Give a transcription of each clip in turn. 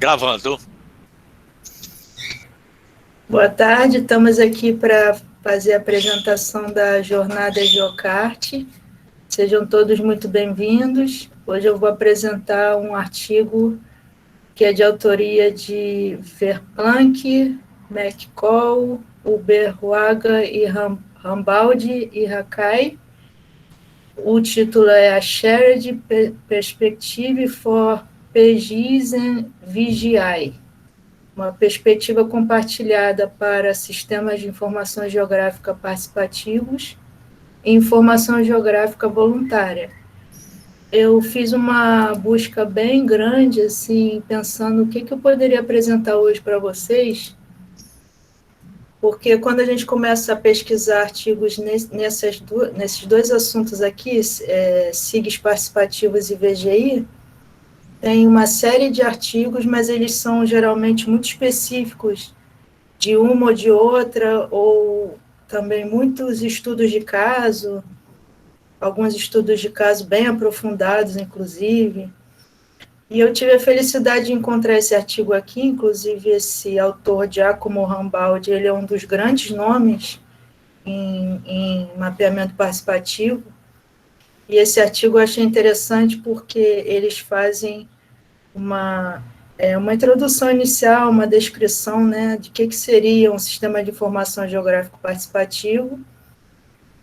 Gravando. Boa tarde, estamos aqui para fazer a apresentação da jornada Geocarte. Sejam todos muito bem-vindos. Hoje eu vou apresentar um artigo que é de autoria de Verplanck, McCall, Uberhuaga e Rambaldi e Hakai. O título é A Shared Perspective for PGIS and VGI. Uma perspectiva compartilhada para sistemas de informação geográfica participativos e informação geográfica voluntária. Eu fiz uma busca bem grande, assim, pensando o que eu poderia apresentar hoje para vocês, porque quando a gente começa a pesquisar artigos nesses dois assuntos aqui, SIGs participativos e VGI, tem uma série de artigos, mas eles são geralmente muito específicos de uma ou de outra, ou também muitos estudos de caso, alguns estudos de caso bem aprofundados, inclusive. E eu tive a felicidade de encontrar esse artigo aqui, inclusive esse autor, Giacomo Rambaldi, ele é um dos grandes nomes em mapeamento participativo. E esse artigo eu achei interessante porque eles fazem uma introdução inicial, uma descrição, né, de que seria um sistema de informação geográfico participativo,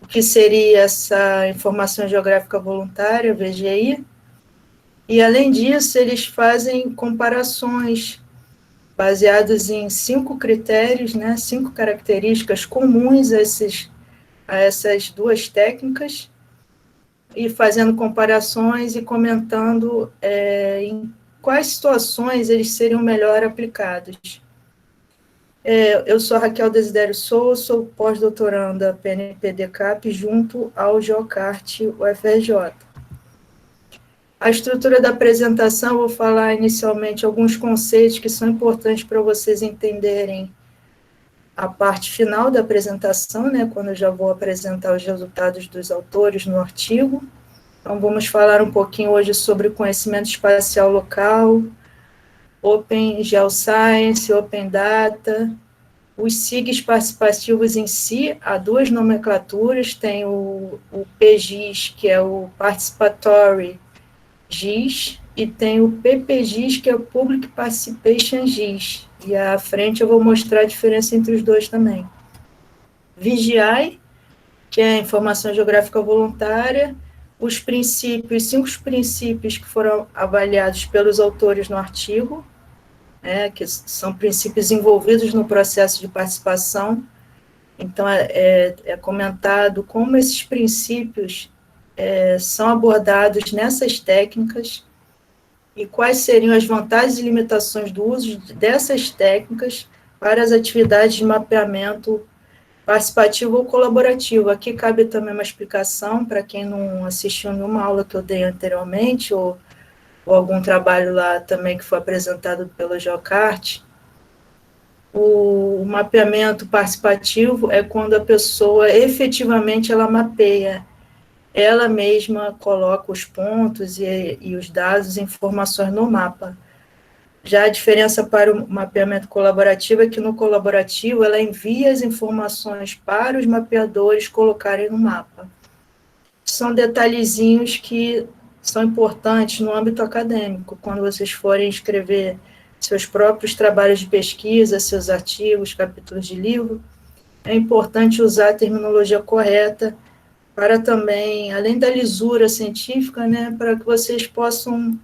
o que seria essa informação geográfica voluntária, VGI, e, além disso, eles fazem comparações baseadas em 5 critérios, né, 5 características comuns a essas duas técnicas, e fazendo comparações e comentando em quais situações eles seriam melhor aplicados. Eu sou a Raquel Desidério Souza, sou pós-doutoranda PNPD-CAP junto ao Geocarte UFRJ. A estrutura da apresentação, eu vou falar inicialmente alguns conceitos que são importantes para vocês entenderem a parte final da apresentação, né, quando eu já vou apresentar os resultados dos autores no artigo. Então, vamos falar um pouquinho hoje sobre conhecimento espacial local, Open Geoscience, Open Data, os SIGs participativos em si, há duas nomenclaturas, tem o PGIS, que é o Participatory GIS, e tem o PPGIS, que é o Public Participation GIS, e à frente eu vou mostrar a diferença entre os dois também. VGI, que é a Informação Geográfica Voluntária, os princípios, 5 princípios que foram avaliados pelos autores no artigo, que são princípios envolvidos no processo de participação. Então, é comentado como esses princípios são abordados nessas técnicas e quais seriam as vantagens e limitações do uso dessas técnicas para as atividades de mapeamento participativo ou colaborativo. Aqui cabe também uma explicação para quem não assistiu nenhuma aula que eu dei anteriormente, ou algum trabalho lá também que foi apresentado pelo Geocarte. O mapeamento participativo é quando a pessoa efetivamente ela mapeia, ela mesma coloca os pontos e os dados e informações no mapa. Já a diferença para o mapeamento colaborativo é que no colaborativo ela envia as informações para os mapeadores colocarem no mapa. São detalhezinhos que são importantes no âmbito acadêmico, quando vocês forem escrever seus próprios trabalhos de pesquisa, seus artigos, capítulos de livro, é importante usar a terminologia correta para também, além da lisura científica, né, para que vocês possam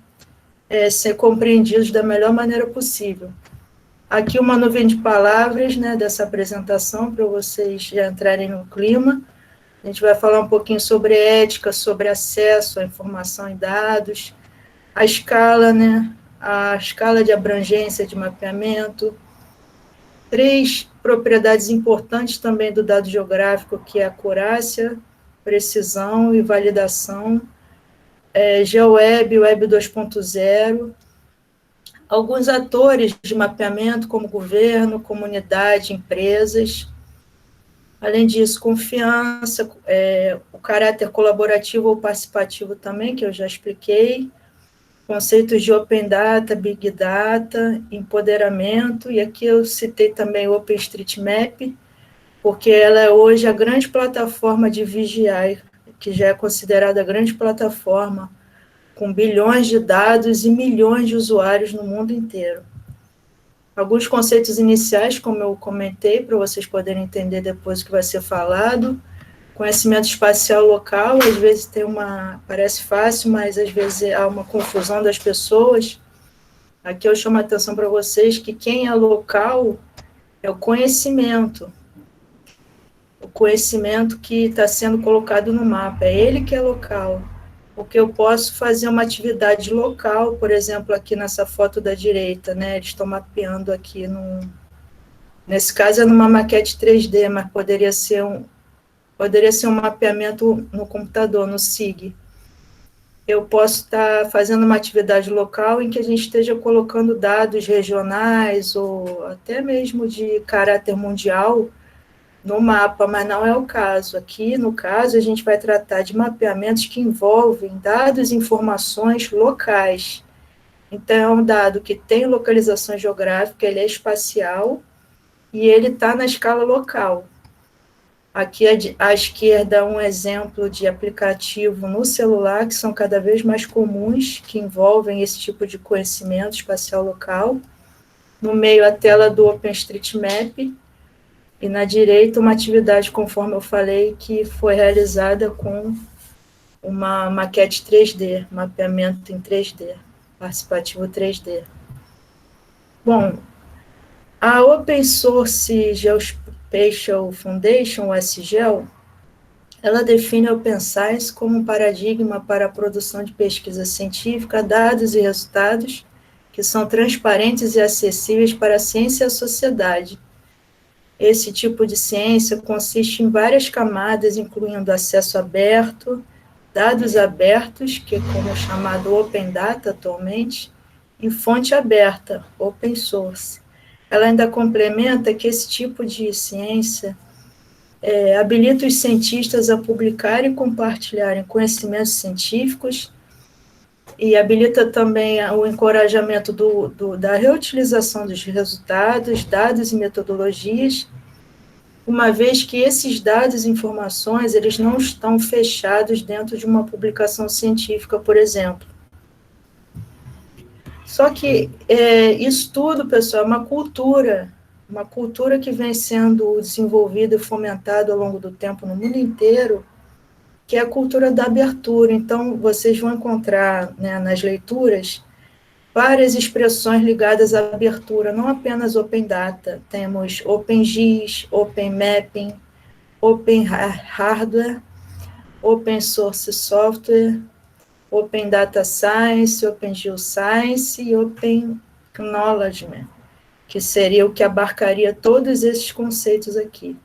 ser compreendidos da melhor maneira possível. Aqui uma nuvem de palavras, né, dessa apresentação, para vocês já entrarem no clima. A gente vai falar um pouquinho sobre ética, sobre acesso à informação e dados, a escala, né, a escala de abrangência de mapeamento, 3 propriedades importantes também do dado geográfico, que é a acurácia, precisão e validação, GeoWeb, Web 2.0, alguns atores de mapeamento, como governo, comunidade, empresas. Além disso, confiança, o caráter colaborativo ou participativo também, que eu já expliquei, conceitos de Open Data, Big Data, empoderamento, e aqui eu citei também o OpenStreetMap, porque ela é hoje a grande plataforma de VGI, que já é considerada a grande plataforma, com bilhões de dados e milhões de usuários no mundo inteiro. Alguns conceitos iniciais, como eu comentei, para vocês poderem entender depois o que vai ser falado. Conhecimento espacial local, às vezes parece fácil, mas às vezes há uma confusão das pessoas. Aqui eu chamo a atenção para vocês que quem é local é o conhecimento que está sendo colocado no mapa, é ele que é local. Porque eu posso fazer uma atividade local, por exemplo, aqui nessa foto da direita, né? Eles estão mapeando aqui, nesse caso é numa maquete 3D, mas poderia ser um mapeamento no computador, no SIG. Eu posso estar fazendo uma atividade local em que a gente esteja colocando dados regionais ou até mesmo de caráter mundial no mapa, mas não é o caso. Aqui, no caso, a gente vai tratar de mapeamentos que envolvem dados e informações locais. Então, é um dado que tem localização geográfica, ele é espacial e ele está na escala local. Aqui à esquerda um exemplo de aplicativo no celular, que são cada vez mais comuns, que envolvem esse tipo de conhecimento espacial local. No meio, a tela do OpenStreetMap, e na direita uma atividade, conforme eu falei, que foi realizada com uma maquete 3D, mapeamento em 3D, participativo 3D. Bom, a Open Source Geospatial Foundation, o SGEL, ela define a Open Science como um paradigma para a produção de pesquisa científica, dados e resultados que são transparentes e acessíveis para a ciência e a sociedade. Esse tipo de ciência consiste em várias camadas, incluindo acesso aberto, dados abertos, que é como é chamado Open Data atualmente, e fonte aberta, Open Source. Ela ainda complementa que esse tipo de ciência habilita os cientistas a publicarem e compartilharem conhecimentos científicos e habilita também o encorajamento da reutilização dos resultados, dados e metodologias, uma vez que esses dados e informações eles não estão fechados dentro de uma publicação científica, por exemplo. Só que isso tudo, pessoal, é uma cultura que vem sendo desenvolvida e fomentada ao longo do tempo no mundo inteiro, que é a cultura da abertura. Então, vocês vão encontrar, né, nas leituras várias expressões ligadas à abertura, não apenas Open Data. Temos OpenGIS, Open Mapping, Open Hardware, Open Source Software, Open Data Science, Open Geoscience e Open Acknowledgement, que seria o que abarcaria todos esses conceitos aqui.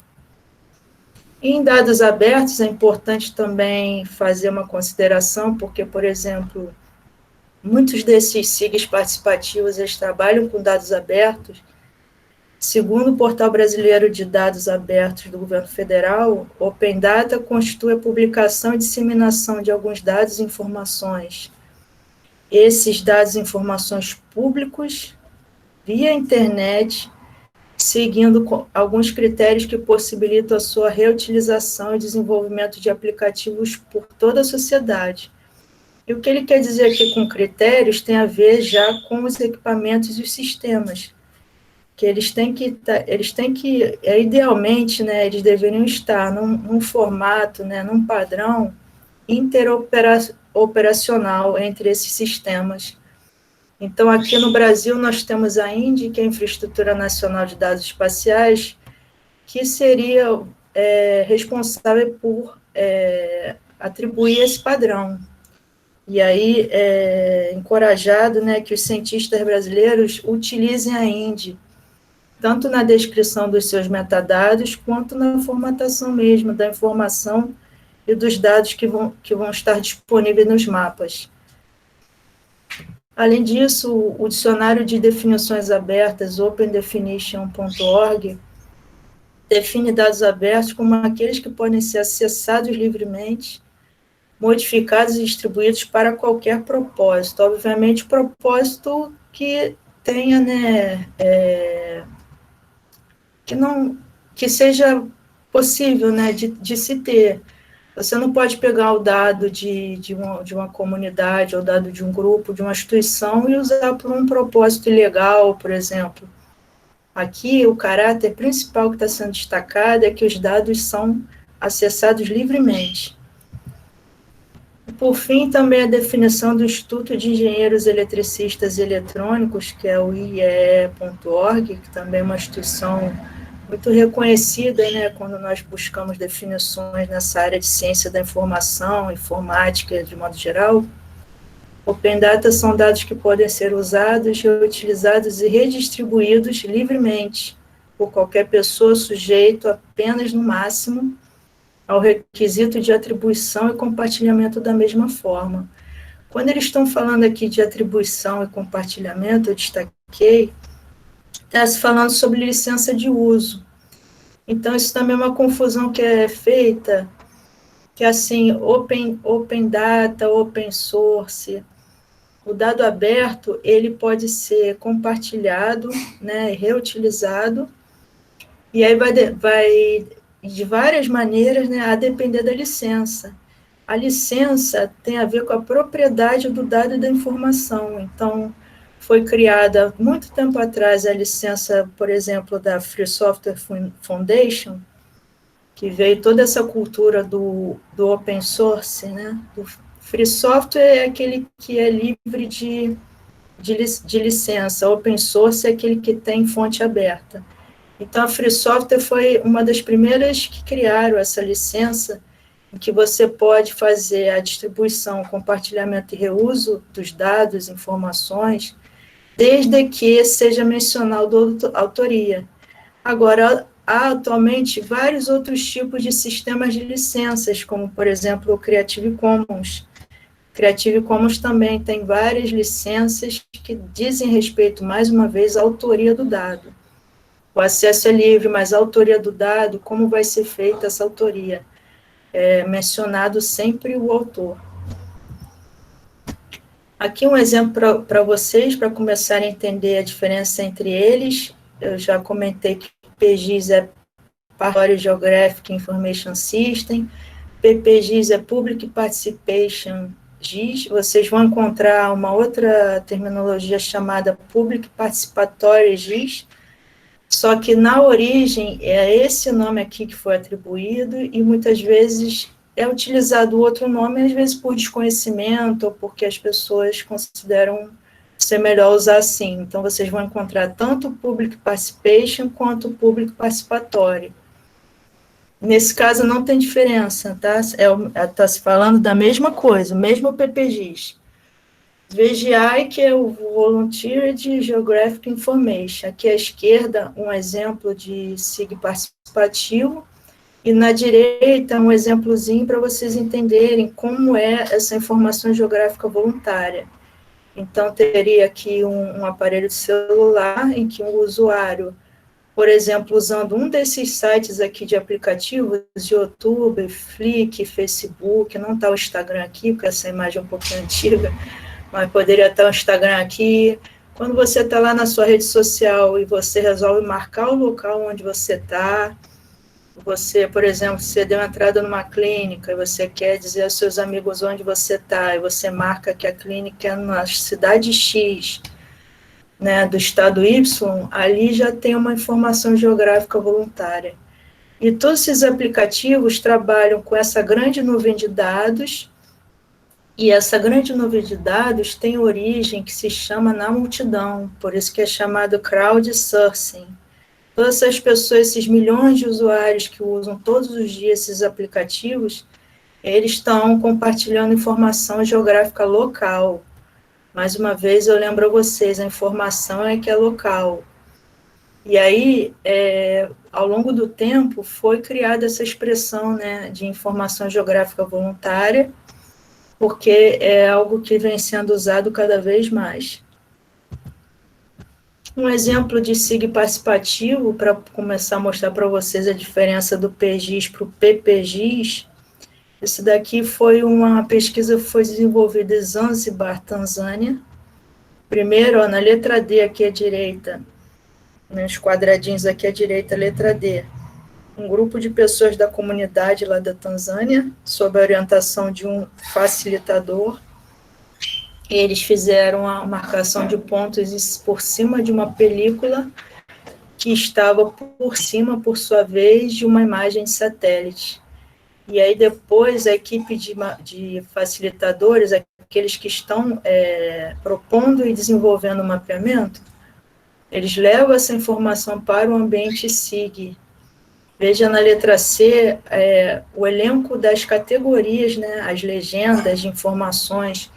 Em dados abertos, é importante também fazer uma consideração, porque, por exemplo, muitos desses SIGs participativos, eles trabalham com dados abertos. Segundo o Portal Brasileiro de Dados Abertos do Governo Federal, Open Data constitui a publicação e disseminação de alguns dados e informações. Esses dados e informações públicos, via internet, seguindo alguns critérios que possibilitam a sua reutilização e desenvolvimento de aplicativos por toda a sociedade. E o que ele quer dizer aqui com critérios tem a ver já com os equipamentos e os sistemas, que eles têm que idealmente, né, eles deveriam estar num formato, né, num padrão interoperacional entre esses sistemas. Então, aqui no Brasil, nós temos a INDE, que é a Infraestrutura Nacional de Dados Espaciais, que seria responsável por atribuir esse padrão. E aí, encorajado, né, que os cientistas brasileiros utilizem a INDE, tanto na descrição dos seus metadados, quanto na formatação mesmo da informação e dos dados que vão estar disponíveis nos mapas. Além disso, o dicionário de definições abertas, opendefinition.org, define dados abertos como aqueles que podem ser acessados livremente modificados e distribuídos para qualquer propósito. Obviamente, propósito que tenha, né, que seja possível, né, de se ter. Você não pode pegar o dado de uma comunidade, ou dado de um grupo, de uma instituição, e usar por um propósito ilegal, por exemplo. Aqui, o caráter principal que está sendo destacado é que os dados são acessados livremente. Por fim, também a definição do Instituto de Engenheiros Eletricistas e Eletrônicos, que é o IEE.org, que também é uma instituição muito reconhecida, né, quando nós buscamos definições nessa área de ciência da informação, informática, de modo geral. Open Data são dados que podem ser usados, reutilizados e redistribuídos livremente por qualquer pessoa, sujeito apenas, no máximo, ao requisito de atribuição e compartilhamento da mesma forma. Quando eles estão falando aqui de atribuição e compartilhamento, eu destaquei, está se falando sobre licença de uso. Então, isso também é uma confusão que é feita, que é assim, open data, open source. O dado aberto, ele pode ser compartilhado, né, reutilizado, e aí vai de várias maneiras, né, a depender da licença. A licença tem a ver com a propriedade do dado e da informação. Então, foi criada muito tempo atrás a licença, por exemplo, da Free Software Foundation, que veio toda essa cultura do open source, né? Do free software é aquele que é livre de licença, open source é aquele que tem fonte aberta. Então, a Free Software foi uma das primeiras que criaram essa licença, em que você pode fazer a distribuição, compartilhamento e reuso dos dados, informações, desde que seja mencionado a autoria. Agora, há atualmente vários outros tipos de sistemas de licenças, como, por exemplo, o Creative Commons. Creative Commons também tem várias licenças que dizem respeito, mais uma vez, à autoria do dado. O acesso é livre, mas a autoria do dado, como vai ser feita essa autoria? É mencionado sempre o autor. Aqui um exemplo para vocês, para começarem a entender a diferença entre eles. Eu já comentei que PGIS é Party Geographic Information System, PPGIS é Public Participation GIS. Vocês vão encontrar uma outra terminologia chamada Public Participatory GIS, só que na origem é esse nome aqui que foi atribuído, e muitas vezes é utilizado outro nome, às vezes por desconhecimento, ou porque as pessoas consideram ser melhor usar assim. Então, vocês vão encontrar tanto o Public Participation quanto o Public Participatory. Nesse caso, não tem diferença, tá? Está se falando da mesma coisa, o mesmo PPGIS. VGI, que é o Volunteered Geographic Information. Aqui à esquerda, um exemplo de SIG participativo, e na direita, um exemplozinho para vocês entenderem como é essa informação geográfica voluntária. Então, teria aqui um aparelho de celular em que um usuário, por exemplo, usando um desses sites aqui de aplicativos, YouTube, Flickr, Facebook, não está o Instagram aqui, porque essa imagem é um pouquinho antiga, mas poderia estar o Instagram aqui. Quando você está lá na sua rede social e você resolve marcar o local onde você está, você, por exemplo, você deu entrada numa clínica e você quer dizer aos seus amigos onde você está, e você marca que a clínica é na cidade X, né, do estado Y, ali já tem uma informação geográfica voluntária. E todos esses aplicativos trabalham com essa grande nuvem de dados, e essa grande nuvem de dados tem origem que se chama na multidão, por isso que é chamado crowdsourcing. Todas essas pessoas, esses milhões de usuários que usam todos os dias esses aplicativos, eles estão compartilhando informação geográfica local. Mais uma vez, eu lembro a vocês, a informação é que é local. E aí, ao longo do tempo, foi criada essa expressão, né, de informação geográfica voluntária, porque é algo que vem sendo usado cada vez mais. Um exemplo de SIG participativo, para começar a mostrar para vocês a diferença do PGIS para o PPGIS, Isso daqui foi uma pesquisa que foi desenvolvida em Zanzibar, Tanzânia. Primeiro, ó, na letra D aqui à direita, nos quadradinhos aqui à direita, letra D, um grupo de pessoas da comunidade lá da Tanzânia, sob a orientação de um facilitador. Eles fizeram a marcação de pontos por cima de uma película que estava por cima, por sua vez, de uma imagem de satélite. E aí depois a equipe de facilitadores, aqueles que estão propondo e desenvolvendo o mapeamento, eles levam essa informação para o ambiente SIG. Veja na letra C o elenco das categorias, né, as legendas de informações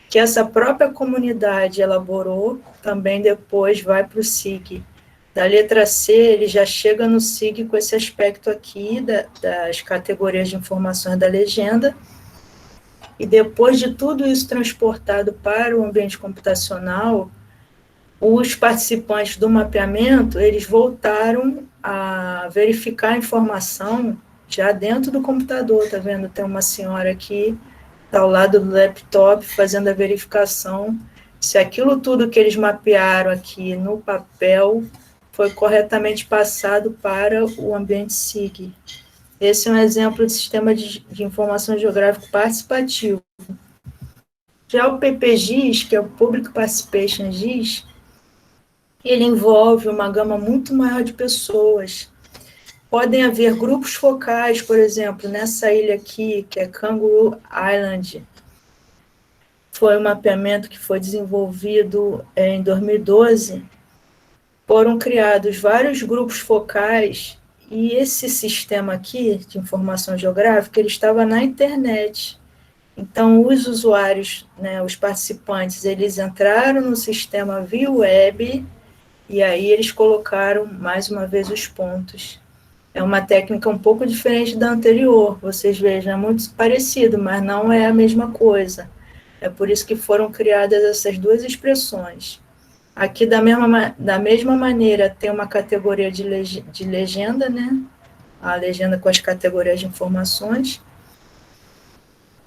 que essa própria comunidade elaborou, também depois vai para o SIG. Da letra C, ele já chega no SIG com esse aspecto aqui das categorias de informações da legenda, e depois de tudo isso transportado para o ambiente computacional, os participantes do mapeamento, eles voltaram a verificar a informação já dentro do computador, tá vendo? Tem uma senhora aqui, tá ao lado do laptop, fazendo a verificação se aquilo tudo que eles mapearam aqui no papel foi corretamente passado para o ambiente SIG. Esse é um exemplo de sistema de informação geográfico participativo. Já o PPGIS, que é o Public Participation GIS, ele envolve uma gama muito maior de pessoas. Podem haver grupos focais, por exemplo, nessa ilha aqui, que é Kangaroo Island. Foi um mapeamento que foi desenvolvido em 2012. Foram criados vários grupos focais, e esse sistema aqui de informação geográfica, ele estava na internet. Então, os usuários, né, os participantes, eles entraram no sistema via web, e aí eles colocaram, mais uma vez, os pontos. É uma técnica um pouco diferente da anterior, vocês vejam, é muito parecido, mas não é a mesma coisa. É por isso que foram criadas essas duas expressões. Aqui, da mesma maneira, tem uma categoria de legenda, né? A legenda com as categorias de informações.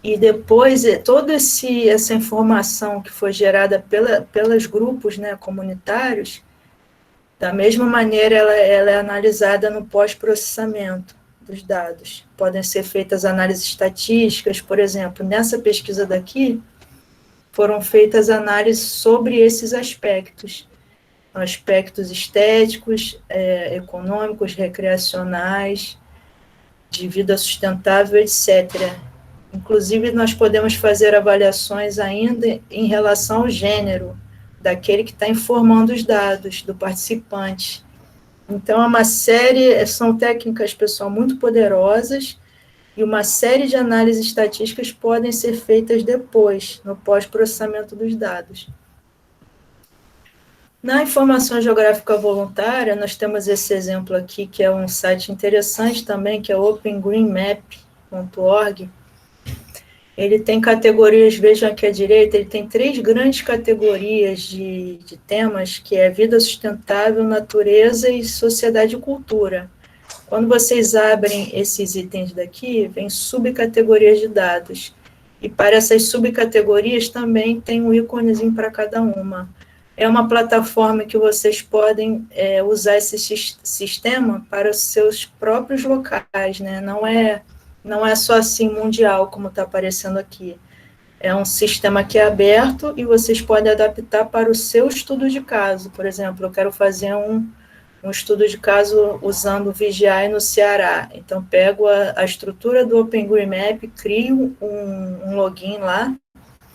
E depois, toda essa informação que foi gerada pelos grupos, né, comunitários, da mesma maneira, ela é analisada no pós-processamento dos dados. Podem ser feitas análises estatísticas, por exemplo, nessa pesquisa daqui, foram feitas análises sobre esses aspectos estéticos, econômicos, recreacionais, de vida sustentável, etc. Inclusive, nós podemos fazer avaliações ainda em relação ao gênero daquele que está informando os dados, do participante. Então, é uma série, são técnicas, pessoal, muito poderosas, e uma série de análises estatísticas podem ser feitas depois, no pós-processamento dos dados. Na informação geográfica voluntária, nós temos esse exemplo aqui, que é um site interessante também, que é opengreenmap.org. Ele tem categorias, vejam aqui à direita, ele tem 3 grandes categorias de temas, que é vida sustentável, natureza e sociedade e cultura. Quando vocês abrem esses itens daqui, vem subcategorias de dados. E para essas subcategorias também tem um íconezinho para cada uma. É uma plataforma que vocês podem usar esse sistema para os seus próprios locais, né? Não é só assim mundial, como está aparecendo aqui. É um sistema que é aberto e vocês podem adaptar para o seu estudo de caso. Por exemplo, eu quero fazer um estudo de caso usando o VGI no Ceará. Então, pego a estrutura do OpenGreenMap, crio um login lá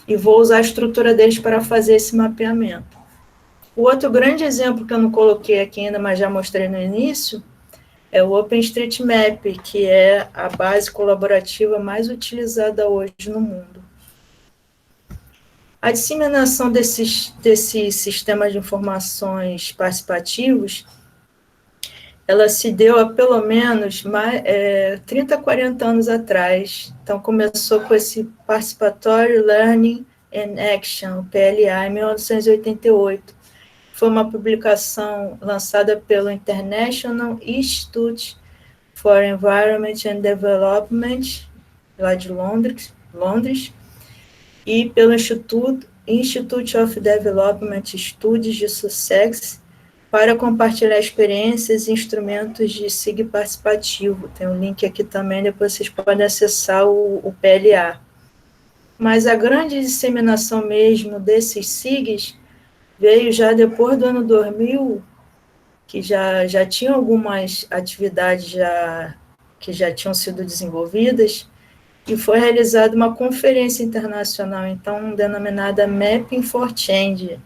e vou usar a estrutura deles para fazer esse mapeamento. O outro grande exemplo que eu não coloquei aqui ainda, mas já mostrei no início, é o OpenStreetMap, que é a base colaborativa mais utilizada hoje no mundo. A disseminação desses sistemas de informações participativos, ela se deu há pelo menos 30, 40 anos atrás. Então, começou com esse Participatory Learning and Action, o PLA, em 1988. Foi uma publicação lançada pelo International Institute for Environment and Development, lá de Londres, e pelo Institute of Development Studies de Sussex, para compartilhar experiências e instrumentos de SIG participativo. Tem um link aqui também, depois vocês podem acessar o PLA. Mas a grande disseminação mesmo desses SIGs veio já depois do ano 2000, que já tinham algumas atividades que já tinham sido desenvolvidas, e foi realizada uma conferência internacional, então, denominada Mapping for Change,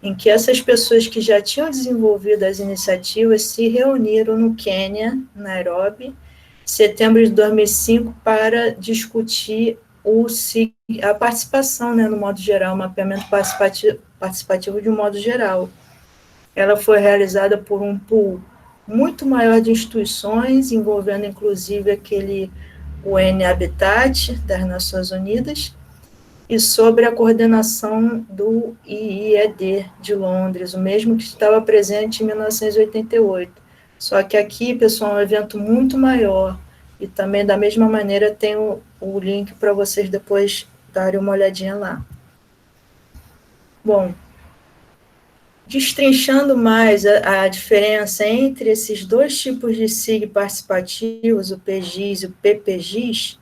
em que essas pessoas que já tinham desenvolvido as iniciativas se reuniram no Quênia, Nairobi, em setembro de 2005, para discutir a participação, né, no modo geral, o mapeamento participativo de um modo geral. Ela foi realizada por um pool muito maior de instituições, envolvendo inclusive aquele UN Habitat das Nações Unidas, e sobre a coordenação do IIED de Londres, o mesmo que estava presente em 1988. Só que aqui, pessoal, é um evento muito maior, e também, da mesma maneira, tem o link para vocês depois darem uma olhadinha lá. Bom, destrinchando mais a diferença entre esses dois tipos de SIG participativos, o PGIS e o PPGIS,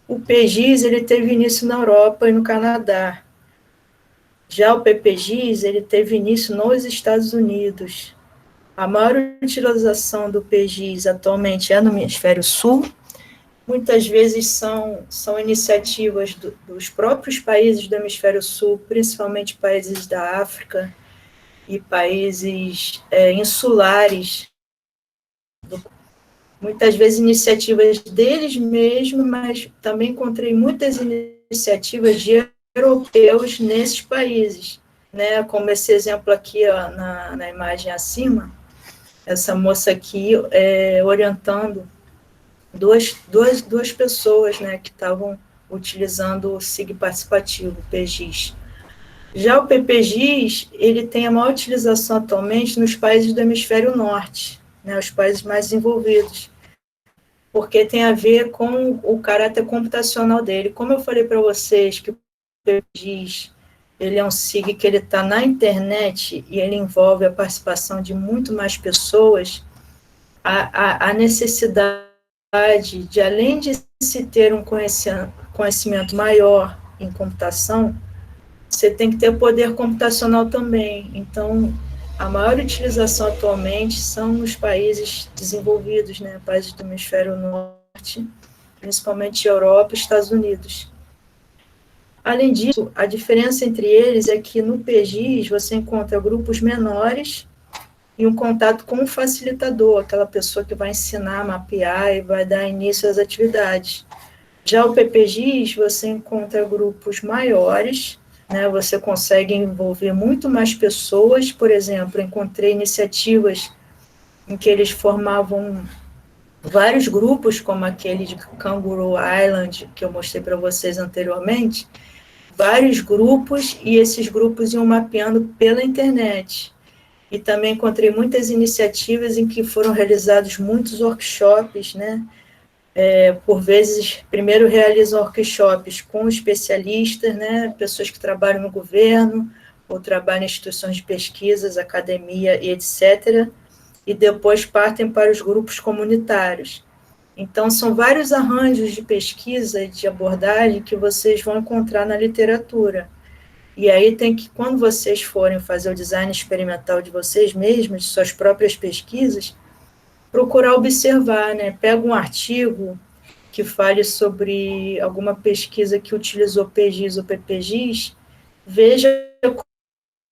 o PGIS ele teve início na Europa e no Canadá. Já o PPGIS ele teve início nos Estados Unidos. A maior utilização do PGIS atualmente é no Hemisfério Sul. Muitas vezes são iniciativas dos próprios países do Hemisfério Sul, principalmente países da África e países insulares. Muitas vezes iniciativas deles mesmos, mas também encontrei muitas iniciativas de europeus nesses países, né? Como esse exemplo aqui, ó, na imagem acima, essa moça aqui orientando duas pessoas, né, que estavam utilizando o SIG participativo, o PGIS. Já o PPGIS, ele tem a maior utilização atualmente nos países do hemisfério norte, né, os países mais desenvolvidos, porque tem a ver com o caráter computacional dele. Como eu falei para vocês que o PPGIS, ele é um SIG que ele está na internet e ele envolve a participação de muito mais pessoas, a necessidade de, além de se ter um conhecimento maior em computação, você tem que ter poder computacional também. Então, a maior utilização atualmente são nos países desenvolvidos, né, países do hemisfério norte, principalmente Europa e Estados Unidos. Além disso, a diferença entre eles é que no PGIS você encontra grupos menores e um contato com o facilitador, aquela pessoa que vai ensinar, mapear e vai dar início às atividades. Já o PPGIS, você encontra grupos maiores, né, você consegue envolver muito mais pessoas. Por exemplo, encontrei iniciativas em que eles formavam vários grupos, como aquele de Kangaroo Island, que eu mostrei para vocês anteriormente, vários grupos, e esses grupos iam mapeando pela internet. E também encontrei muitas iniciativas em que foram realizados muitos workshops, né? Por vezes, primeiro realizam workshops com especialistas, né? Pessoas que trabalham no governo, ou trabalham em instituições de pesquisas, academia e etc., e depois partem para os grupos comunitários. Então, são vários arranjos de pesquisa e de abordagem que vocês vão encontrar na literatura. E aí tem que, quando vocês forem fazer o design experimental de vocês mesmos, de suas próprias pesquisas, procurar observar, né? Pega um artigo que fale sobre alguma pesquisa que utilizou PGIS ou PPGIS, veja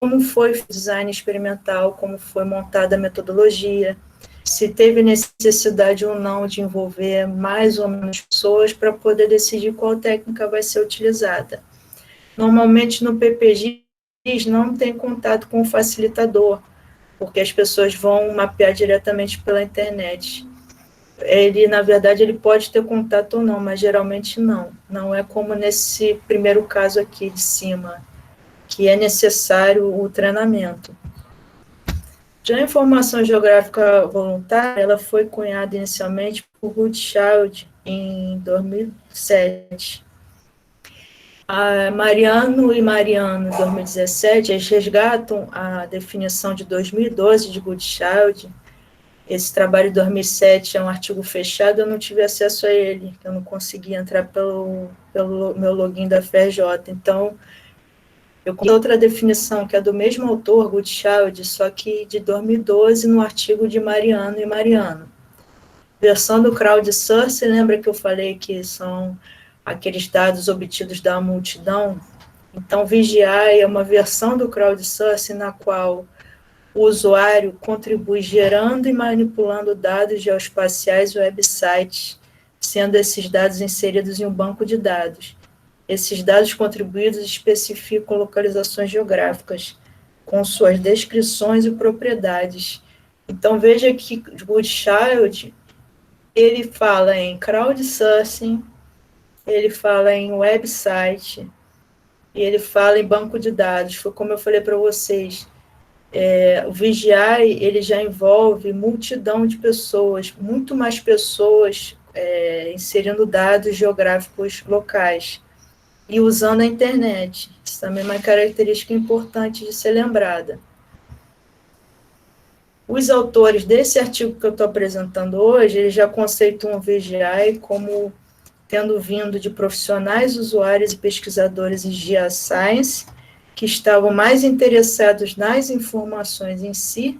como foi o design experimental, como foi montada a metodologia, se teve necessidade ou não de envolver mais ou menos pessoas para poder decidir qual técnica vai ser utilizada. Normalmente, no PPGIS, não tem contato com o facilitador, porque as pessoas vão mapear diretamente pela internet. Ele, na verdade, ele pode ter contato ou não, mas geralmente não. Não é como nesse primeiro caso aqui de cima, que é necessário o treinamento. Já a informação geográfica voluntária, ela foi cunhada inicialmente por Rothschild em 2007. A Mariano e Mariano, em 2017, eles resgatam a definição de 2012 de Goodchild. Esse trabalho de 2007 é um artigo fechado, eu não tive acesso a ele, eu não consegui entrar pelo meu login da FRJ. Então, eu consegui outra definição, que é do mesmo autor, Goodchild, só que de 2012, no artigo de Mariano e Mariano. Versão do crowdsourcing, lembra que eu falei que são aqueles dados obtidos da multidão? Então, VGI é uma versão do crowdsourcing na qual o usuário contribui gerando e manipulando dados geoespaciais e websites, sendo esses dados inseridos em um banco de dados. Esses dados contribuídos especificam localizações geográficas, com suas descrições e propriedades. Então, veja que Goodchild, ele fala em crowdsourcing, ele fala em website, e ele fala em banco de dados. Foi como eu falei para vocês, o VGI, ele já envolve multidão de pessoas, muito mais pessoas inserindo dados geográficos locais e usando a internet. Isso também é uma característica importante de ser lembrada. Os autores desse artigo que eu estou apresentando hoje, eles já conceituam o VGI como tendo vindo de profissionais, usuários e pesquisadores em geoscience, que estavam mais interessados nas informações em si,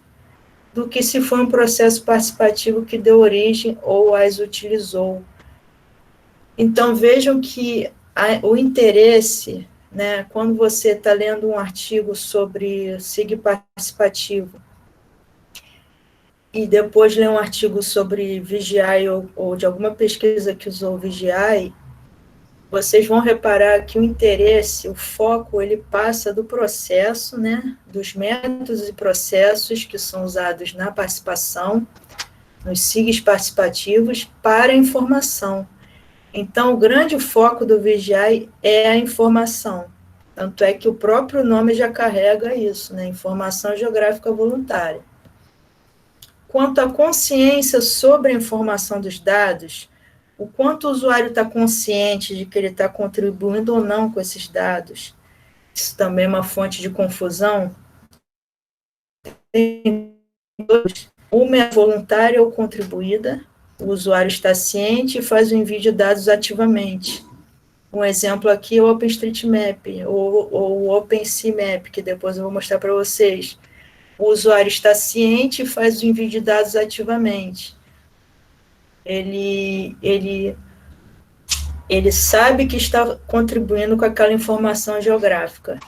do que se foi um processo participativo que deu origem ou as utilizou. Então, vejam que o interesse, né, quando você está lendo um artigo sobre SIG participativo, e depois lê um artigo sobre VGI ou de alguma pesquisa que usou VGI, vocês vão reparar que o interesse, o foco, ele passa do processo, né, dos métodos e processos que são usados na participação, nos SIGs participativos, para a informação. Então, o grande foco do VGI é a informação. Tanto é que o próprio nome já carrega isso, né, Informação Geográfica Voluntária. Quanto à consciência sobre a informação dos dados, o quanto o usuário está consciente de que ele está contribuindo ou não com esses dados, isso também é uma fonte de confusão. Uma é voluntária ou contribuída, o usuário está ciente e faz o envio de dados ativamente. Um exemplo aqui é o OpenStreetMap ou o OpenSeaMap, que depois eu vou mostrar para vocês. O usuário está ciente e faz o envio de dados ativamente. Ele sabe que está contribuindo com aquela informação geográfica.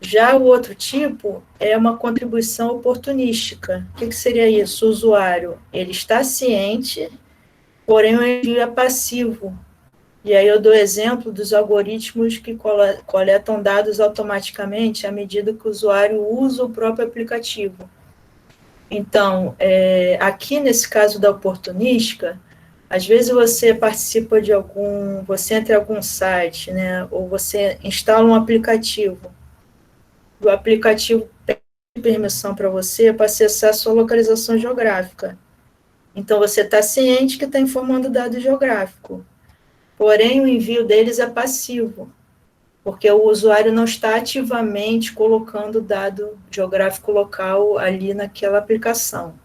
Já o outro tipo é uma contribuição oportunística. O que seria isso? O usuário, ele está ciente, porém o envio é passivo. E aí eu dou exemplo dos algoritmos que coletam dados automaticamente à medida que o usuário usa o próprio aplicativo. Então, aqui nesse caso da oportunística, às vezes você participa de você entra em algum site, né, ou você instala um aplicativo. O aplicativo pede permissão para você para acessar a sua localização geográfica. Então, você está ciente que está informando dado geográfico. Porém, o envio deles é passivo, porque o usuário não está ativamente colocando dado geográfico local ali naquela aplicação.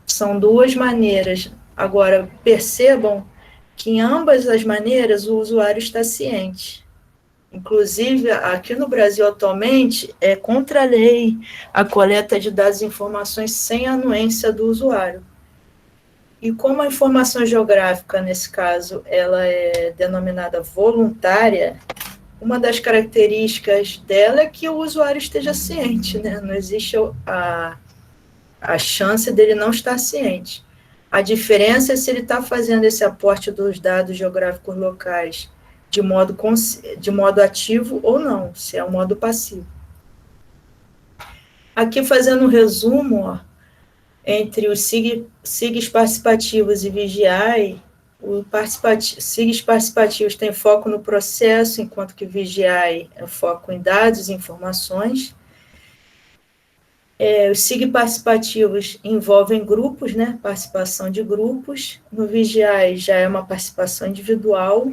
São duas maneiras. Agora, percebam que em ambas as maneiras o usuário está ciente. Inclusive, aqui no Brasil atualmente, é contra a lei a coleta de dados e informações sem anuência do usuário. E como a informação geográfica, nesse caso, ela é denominada voluntária, uma das características dela é que o usuário esteja ciente, né? Não existe a chance dele não estar ciente. A diferença é se ele está fazendo esse aporte dos dados geográficos locais de modo ativo ou não, se é um modo passivo. Aqui, fazendo um resumo, ó, entre os SIGs participativos e VGI, SIGs participativos têm foco no processo, enquanto que VGI é foco em dados e informações. Os SIG participativos envolvem grupos, né, participação de grupos. No VGI já é uma participação individual,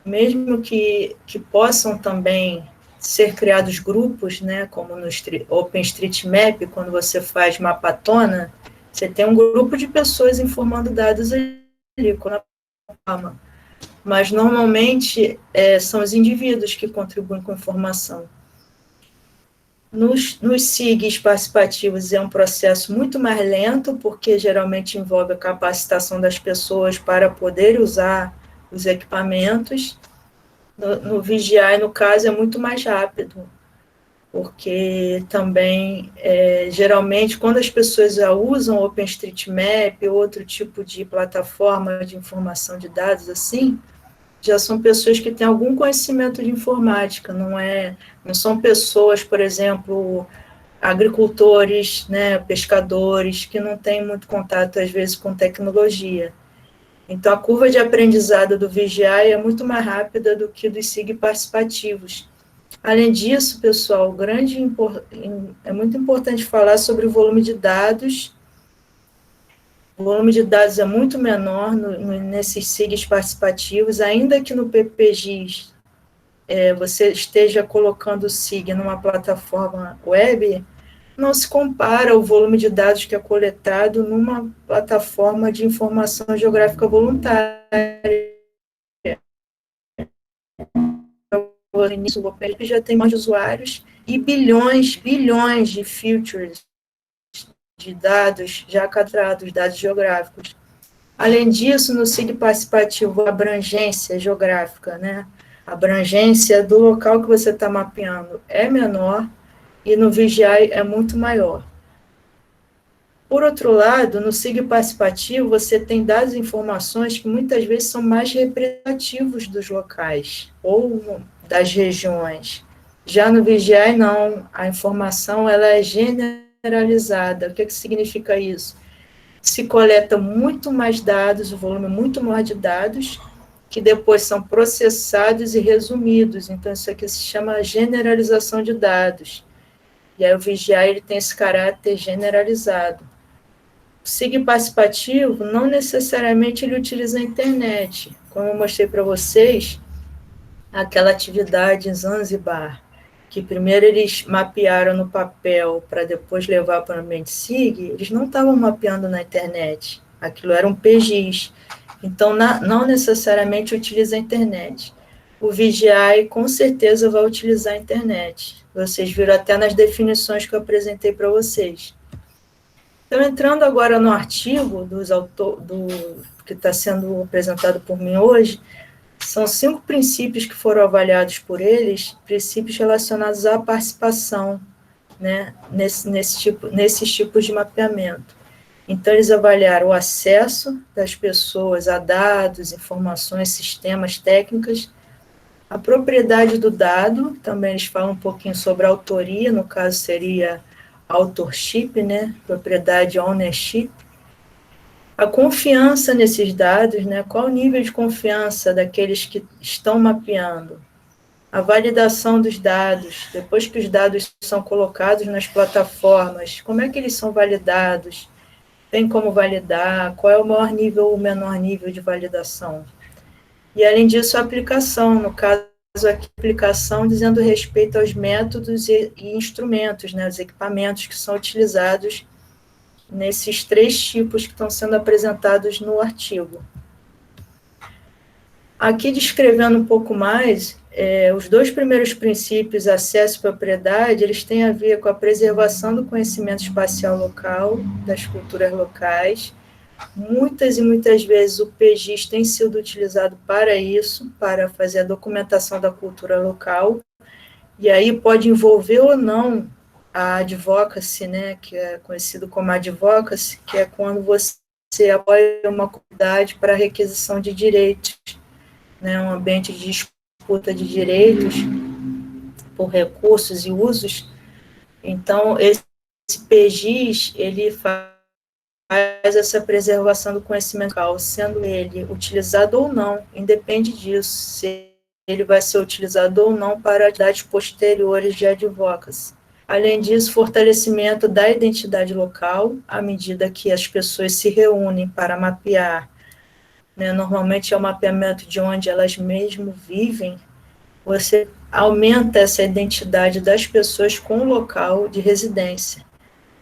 mesmo que possam também ser criados grupos, né, como no OpenStreetMap, quando você faz mapatona, você tem um grupo de pessoas informando dados ali, mas normalmente são os indivíduos que contribuem com informação. Nos SIGs participativos é um processo muito mais lento, porque geralmente envolve a capacitação das pessoas para poder usar os equipamentos. No VGI, no caso, é muito mais rápido, porque também, geralmente, quando as pessoas já usam OpenStreetMap ou outro tipo de plataforma de informação de dados, assim, já são pessoas que têm algum conhecimento de informática, não são pessoas, por exemplo, agricultores, né, pescadores, que não têm muito contato, às vezes, com tecnologia. Então, a curva de aprendizado do VGI é muito mais rápida do que dos SIG participativos. Além disso, pessoal, é muito importante falar sobre o volume de dados. O volume de dados é muito menor nesses SIGs participativos, ainda que no PPGIS você esteja colocando o SIG numa plataforma web, não se compara o volume de dados que é coletado numa plataforma de informação geográfica voluntária. O início, o OpenLP já tem mais de usuários e bilhões de features de dados já cadastrados, dados geográficos. Além disso, no SIG participativo, a abrangência geográfica, né? A abrangência do local que você está mapeando é menor e no VGI é muito maior. Por outro lado, no SIG participativo, você tem dados e informações que muitas vezes são mais representativos dos locais ou das regiões. Já no VGI, não. A informação ela é generalizada. O que significa isso? Se coleta muito mais dados, o volume muito maior de dados, que depois são processados e resumidos. Então, isso aqui se chama generalização de dados. E aí o VGI ele tem esse caráter generalizado. O SIG participativo, não necessariamente ele utiliza a internet. Como eu mostrei para vocês, aquela atividade em Zanzibar, que primeiro eles mapearam no papel para depois levar para o ambiente SIG, eles não estavam mapeando na internet. Aquilo era um PGIS. Então, não necessariamente utiliza a internet. O VGI, com certeza, vai utilizar a internet. Vocês viram até nas definições que eu apresentei para vocês. Então, entrando agora no artigo que está sendo apresentado por mim hoje, são 5 princípios que foram avaliados por eles, princípios relacionados à participação, né, nesses tipos de mapeamento. Então, eles avaliaram o acesso das pessoas a dados, informações, sistemas, técnicas, a propriedade do dado, também eles falam um pouquinho sobre a autoria, no caso seria authorship, né, propriedade, ownership, a confiança nesses dados, né, qual o nível de confiança daqueles que estão mapeando, a validação dos dados, depois que os dados são colocados nas plataformas, como é que eles são validados, tem como validar, qual é o maior nível ou o menor nível de validação. E, além disso, a aplicação, no caso aqui, a aplicação dizendo respeito aos métodos e instrumentos, né, os equipamentos que são utilizados nesses 3 tipos que estão sendo apresentados no artigo. Aqui, descrevendo um pouco mais, os 2 primeiros princípios, acesso e propriedade, eles têm a ver com a preservação do conhecimento espacial local, das culturas locais. Muitas e muitas vezes o PGIS tem sido utilizado para isso, para fazer a documentação da cultura local, e aí pode envolver ou não a advocacy, né, que é conhecido como advocacy, que é quando você apoia uma comunidade para a requisição de direitos, né, um ambiente de disputa de direitos por recursos e usos. Então, esse PGIS, ele faz essa preservação do conhecimento local, sendo ele utilizado ou não, independe disso, se ele vai ser utilizado ou não para atividades posteriores de advocacy. Além disso, fortalecimento da identidade local, à medida que as pessoas se reúnem para mapear, né, normalmente é o mapeamento de onde elas mesmo vivem, você aumenta essa identidade das pessoas com o local de residência.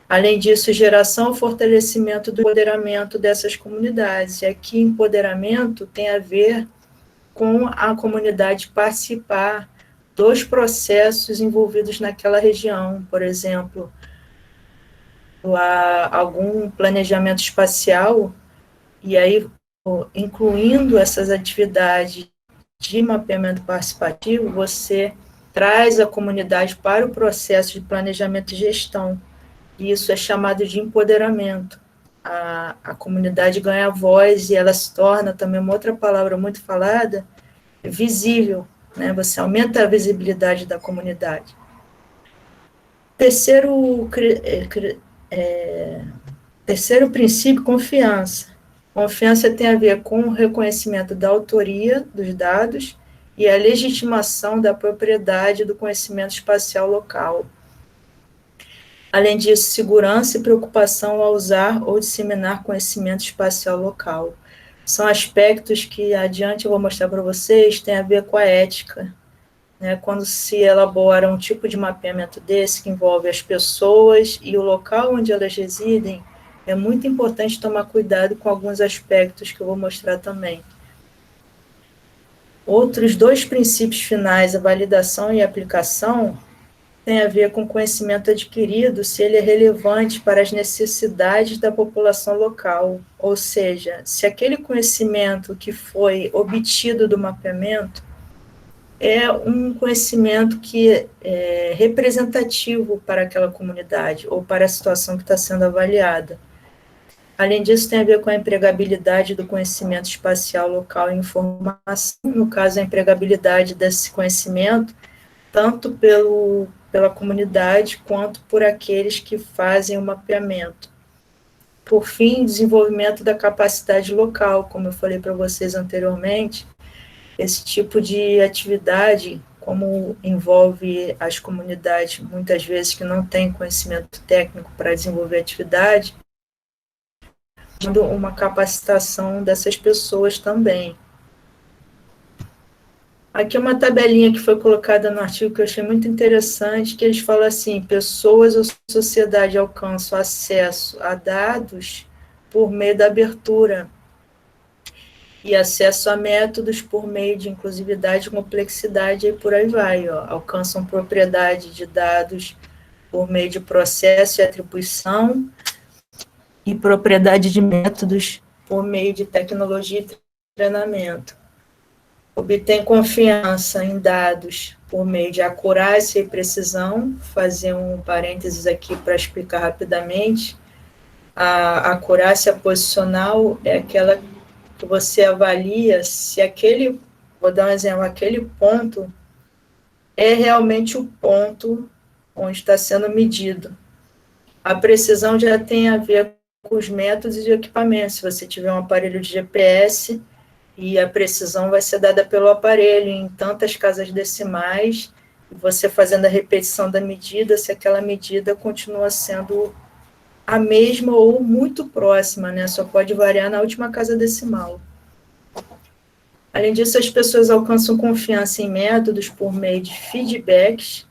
Além disso, geração e fortalecimento do empoderamento dessas comunidades. E aqui, empoderamento tem a ver com a comunidade participar dos processos envolvidos naquela região, por exemplo, algum planejamento espacial, e aí, incluindo essas atividades de mapeamento participativo, você traz a comunidade para o processo de planejamento e gestão. E isso é chamado de empoderamento. A comunidade ganha voz e ela se torna também uma outra palavra muito falada, visível, né? Você aumenta a visibilidade da comunidade. Terceiro princípio, confiança. Confiança tem a ver com o reconhecimento da autoria dos dados e a legitimação da propriedade do conhecimento espacial local. Além disso, segurança e preocupação ao usar ou disseminar conhecimento espacial local. São aspectos que, adiante, eu vou mostrar para vocês, tem a ver com a ética, né? Quando se elabora um tipo de mapeamento desse, que envolve as pessoas e o local onde elas residem, é muito importante tomar cuidado com alguns aspectos que eu vou mostrar também. Outros dois princípios finais, a validação e a aplicação, tem a ver com o conhecimento adquirido, se ele é relevante para as necessidades da população local, ou seja, se aquele conhecimento que foi obtido do mapeamento é um conhecimento que é representativo para aquela comunidade ou para a situação que está sendo avaliada. Além disso, tem a ver com a empregabilidade do conhecimento espacial local e informação, no caso, a empregabilidade desse conhecimento, tanto pela comunidade quanto por aqueles que fazem o mapeamento. Por fim, desenvolvimento da capacidade local, como eu falei para vocês anteriormente, esse tipo de atividade, como envolve as comunidades, muitas vezes que não têm conhecimento técnico para desenvolver atividade, dando uma capacitação dessas pessoas também. Aqui é uma tabelinha que foi colocada no artigo que eu achei muito interessante, que eles falam assim, pessoas ou sociedade alcançam acesso a dados por meio da abertura e acesso a métodos por meio de inclusividade, complexidade e por aí vai, ó. Alcançam propriedade de dados por meio de processo e atribuição e propriedade de métodos por meio de tecnologia e treinamento. Obtém confiança em dados por meio de acurácia e precisão. Fazer um parênteses aqui para explicar rapidamente. A acurácia posicional é aquela que você avalia se aquele, vou dar um exemplo, aquele ponto é realmente o ponto onde está sendo medido. A precisão já tem a ver com os métodos e equipamentos. Se você tiver um aparelho de GPS, e a precisão vai ser dada pelo aparelho em tantas casas decimais, e você fazendo a repetição da medida, se aquela medida continua sendo a mesma ou muito próxima, né? Só pode variar na última casa decimal. Além disso, as pessoas alcançam confiança em métodos por meio de feedbacks,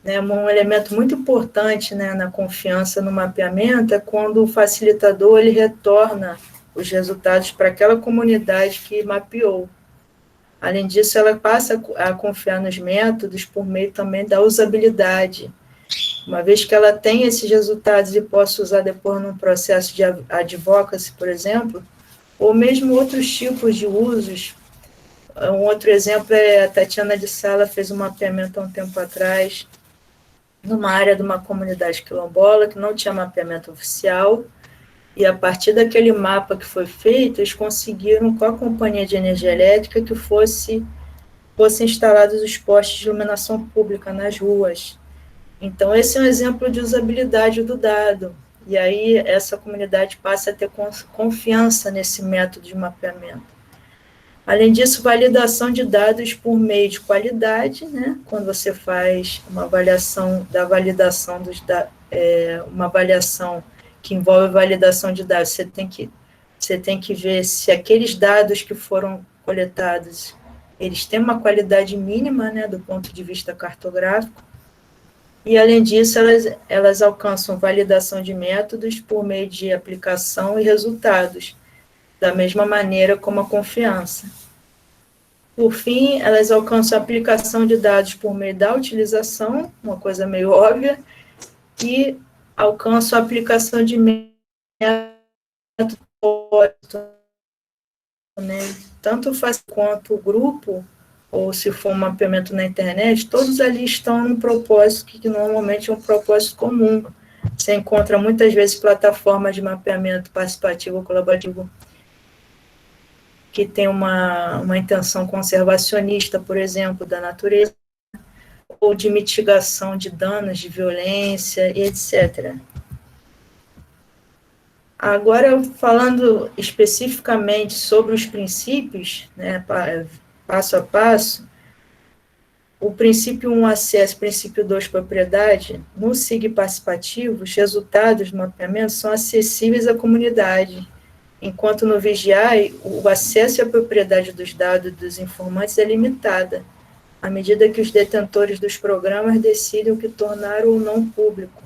né? Um elemento muito importante, né, na confiança no mapeamento é quando o facilitador ele retorna os resultados para aquela comunidade que mapeou. Além disso, ela passa a confiar nos métodos por meio também da usabilidade. Uma vez que ela tem esses resultados e possa usar depois num processo de advocacy, por exemplo, ou mesmo outros tipos de usos. Um outro exemplo é a Tatiana de Sala fez um mapeamento há um tempo atrás, numa área de uma comunidade quilombola que não tinha mapeamento oficial, e a partir daquele mapa que foi feito, eles conseguiram, com a companhia de energia elétrica, que fossem instalados os postes de iluminação pública nas ruas. Então, esse é um exemplo de usabilidade do dado. E aí, essa comunidade passa a ter confiança nesse método de mapeamento. Além disso, validação de dados por meio de qualidade, né? Quando você faz uma avaliação da validação dos dados, uma avaliação que envolve validação de dados, você tem que ver se aqueles dados que foram coletados, eles têm uma qualidade mínima, né, do ponto de vista cartográfico, e, além disso, elas alcançam validação de métodos por meio de aplicação e resultados, da mesma maneira como a confiança. Por fim, elas alcançam a aplicação de dados por meio da utilização, uma coisa meio óbvia, e alcançam a aplicação de métodos, né? Tanto faz quanto o grupo, ou se for um mapeamento na internet, todos ali estão num propósito que normalmente é um propósito comum. Você encontra muitas vezes plataformas de mapeamento participativo ou colaborativo que tem uma intenção conservacionista, por exemplo, da natureza, ou de mitigação de danos, de violência, e etc. Agora, falando especificamente sobre os princípios, né, passo a passo, o princípio 1, acesso, princípio 2, propriedade, no SIG participativo, os resultados do mapeamento são acessíveis à comunidade, enquanto no VGI, o acesso à propriedade dos dados dos informantes é limitada, à medida que os detentores dos programas decidem o que tornar ou não público.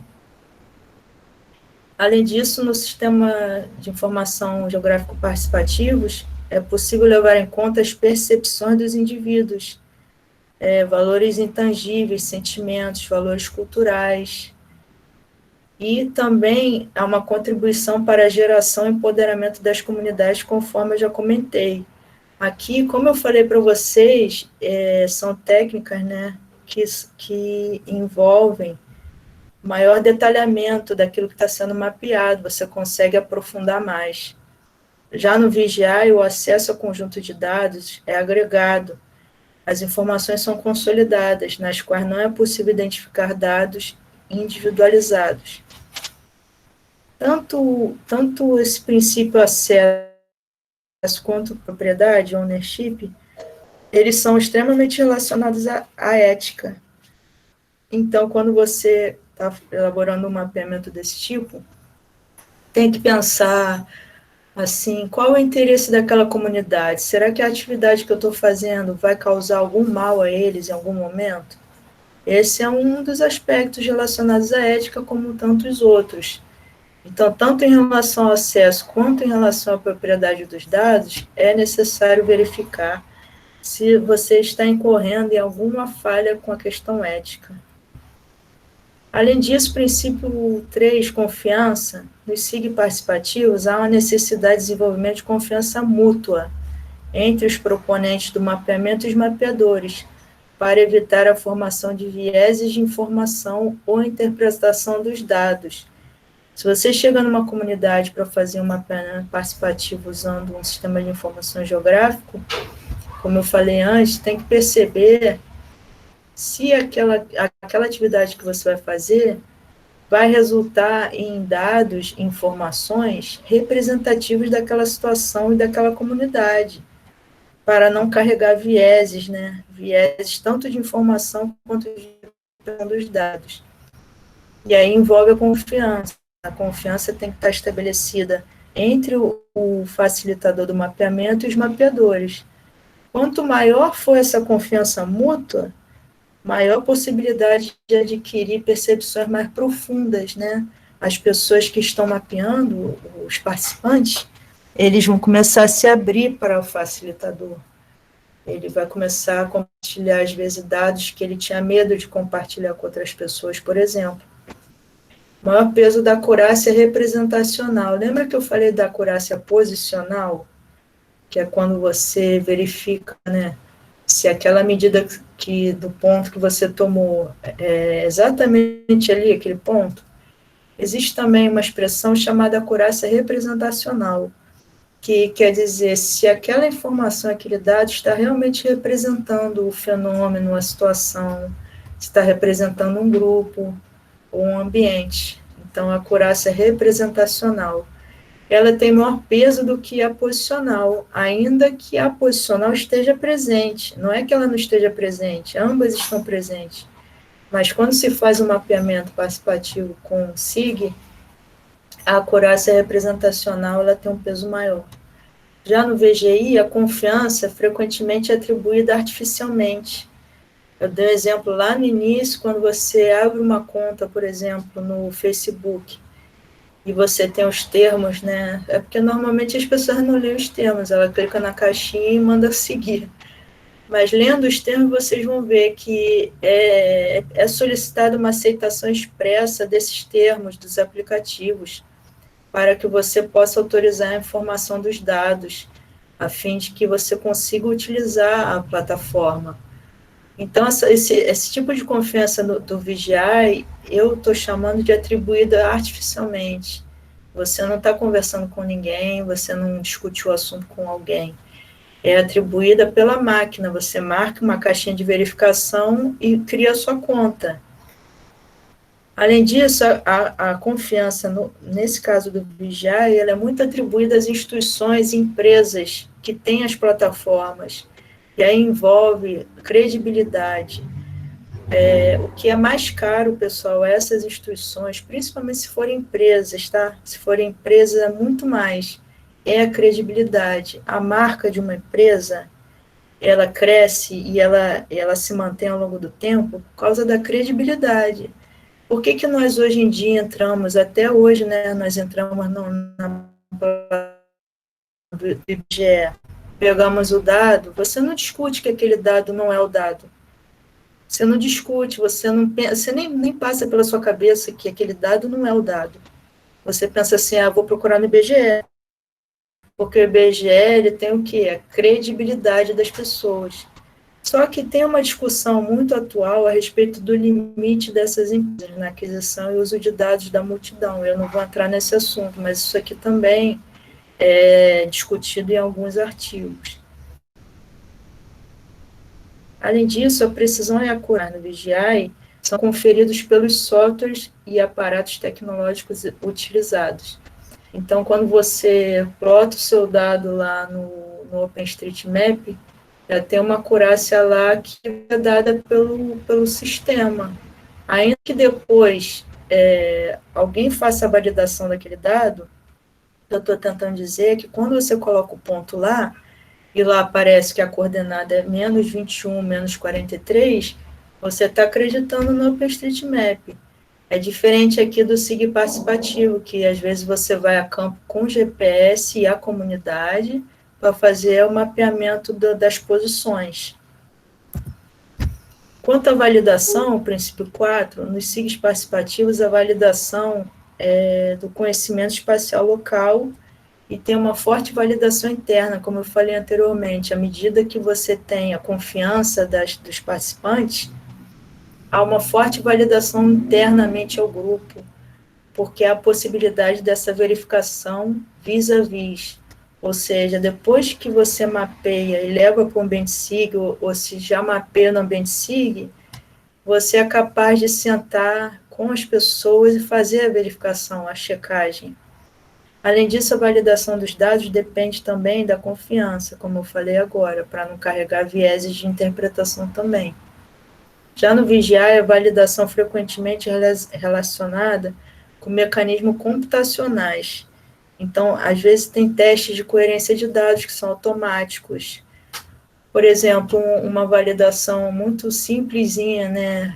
Além disso, no sistema de informação geográfico participativos, é possível levar em conta as percepções dos indivíduos, valores intangíveis, sentimentos, valores culturais, e também há uma contribuição para a geração e empoderamento das comunidades, conforme eu já comentei. Aqui, como eu falei para vocês, são técnicas, né, que envolvem maior detalhamento daquilo que está sendo mapeado, você consegue aprofundar mais. Já no VGI, o acesso ao conjunto de dados é agregado, as informações são consolidadas, nas quais não é possível identificar dados individualizados. Tanto esse princípio acesso quanto propriedade, ownership, eles são extremamente relacionados à ética. Então, quando você está elaborando um mapeamento desse tipo, tem que pensar assim, qual é o interesse daquela comunidade? Será que a atividade que eu estou fazendo vai causar algum mal a eles em algum momento? Esse é um dos aspectos relacionados à ética, como tantos outros. Então, tanto em relação ao acesso quanto em relação à propriedade dos dados, é necessário verificar se você está incorrendo em alguma falha com a questão ética. Além disso, princípio 3, confiança, nos SIG participativos, há uma necessidade de desenvolvimento de confiança mútua entre os proponentes do mapeamento e os mapeadores, para evitar a formação de vieses de informação ou interpretação dos dados. Se você chega numa comunidade para fazer um mapeamento participativo usando um sistema de informação geográfico, como eu falei antes, tem que perceber se aquela atividade que você vai fazer vai resultar em dados, informações representativos daquela situação e daquela comunidade, para não carregar vieses, né? Vieses tanto de informação quanto dos dados. E aí envolve a confiança. A confiança tem que estar estabelecida entre o facilitador do mapeamento e os mapeadores. Quanto maior for essa confiança mútua, maior possibilidade de adquirir percepções mais profundas, né? As pessoas que estão mapeando, os participantes, eles vão começar a se abrir para o facilitador. Ele vai começar a compartilhar, às vezes, dados que ele tinha medo de compartilhar com outras pessoas, por exemplo. O maior peso da acurácia representacional. Lembra que eu falei da acurácia posicional? Que é quando você verifica, né, se aquela medida do ponto que você tomou é exatamente ali, aquele ponto. Existe também uma expressão chamada acurácia representacional, que quer dizer se aquela informação, aquele dado está realmente representando o fenômeno, a situação, se está representando um grupo ou um ambiente. Então, a acurácia representacional. ela tem maior peso do que a posicional, ainda que a posicional esteja presente. Não é que ela não esteja presente, ambas estão presentes. Mas quando se faz um mapeamento participativo com o SIG, a acurácia representacional ela tem um peso maior. Já no VGI, a confiança frequentemente é atribuída artificialmente. Eu dei um exemplo lá no início, quando você abre uma conta, por exemplo, no Facebook, e você tem os termos, né? É porque normalmente as pessoas não leem os termos, ela clica na caixinha e manda seguir. Mas lendo os termos, vocês vão ver que é solicitada uma aceitação expressa desses termos dos aplicativos, para que você possa autorizar a informação dos dados, a fim de que você consiga utilizar a plataforma. Então, esse tipo de confiança do VGI, eu estou chamando de atribuída artificialmente. Você não está conversando com ninguém, você não discutiu o assunto com alguém. É atribuída pela máquina, você marca uma caixinha de verificação e cria a sua conta. Além disso, a confiança, nesse caso do VGI, ela é muito atribuída às instituições e empresas que têm as plataformas, e aí envolve credibilidade. O que é mais caro, pessoal, é essas instituições, principalmente se forem empresas, tá? Se forem empresas, é muito mais. É a credibilidade. A marca de uma empresa, ela cresce e ela se mantém ao longo do tempo por causa da credibilidade. Por que que nós hoje em dia entramos, até hoje, né, nós entramos na do IBGE, pegamos o dado, você não discute que aquele dado não é o dado. Você não discute, você não pensa, você nem passa pela sua cabeça que aquele dado não é o dado. Você pensa assim, vou procurar no IBGE, porque o IBGE ele tem o quê? A credibilidade das pessoas. Só que tem uma discussão muito atual a respeito do limite dessas empresas na aquisição e uso de dados da multidão. Eu não vou entrar nesse assunto, mas isso aqui também é discutido em alguns artigos. Além disso, a precisão e a acurácia no VGI são conferidos pelos softwares e aparatos tecnológicos utilizados. Então, quando você plota o seu dado lá no OpenStreetMap, já tem uma acurácia lá que é dada pelo sistema. Ainda que depois alguém faça a validação daquele dado, o que eu estou tentando dizer é que quando você coloca o ponto lá, e lá aparece que a coordenada é menos 21, menos 43, você está acreditando no OpenStreetMap. É diferente aqui do SIG participativo, que às vezes você vai a campo com GPS e a comunidade para fazer o mapeamento das posições. Quanto à validação, o princípio 4, nos SIGs participativos, a validação é do conhecimento espacial local e tem uma forte validação interna, como eu falei anteriormente. À medida que você tem a confiança dos participantes, há uma forte validação internamente ao grupo, porque há a possibilidade dessa verificação vis-a-vis. Ou seja, depois que você mapeia e leva para o ambiente SIG, ou se já mapeia no ambiente SIG, você é capaz de sentar com as pessoas e fazer a verificação, a checagem. Além disso, a validação dos dados depende também da confiança, como eu falei agora, para não carregar vieses de interpretação também. Já no VGI, a validação frequentemente relacionada com mecanismos computacionais. Então, às vezes, tem testes de coerência de dados que são automáticos. Por exemplo, uma validação muito simplesinha, né?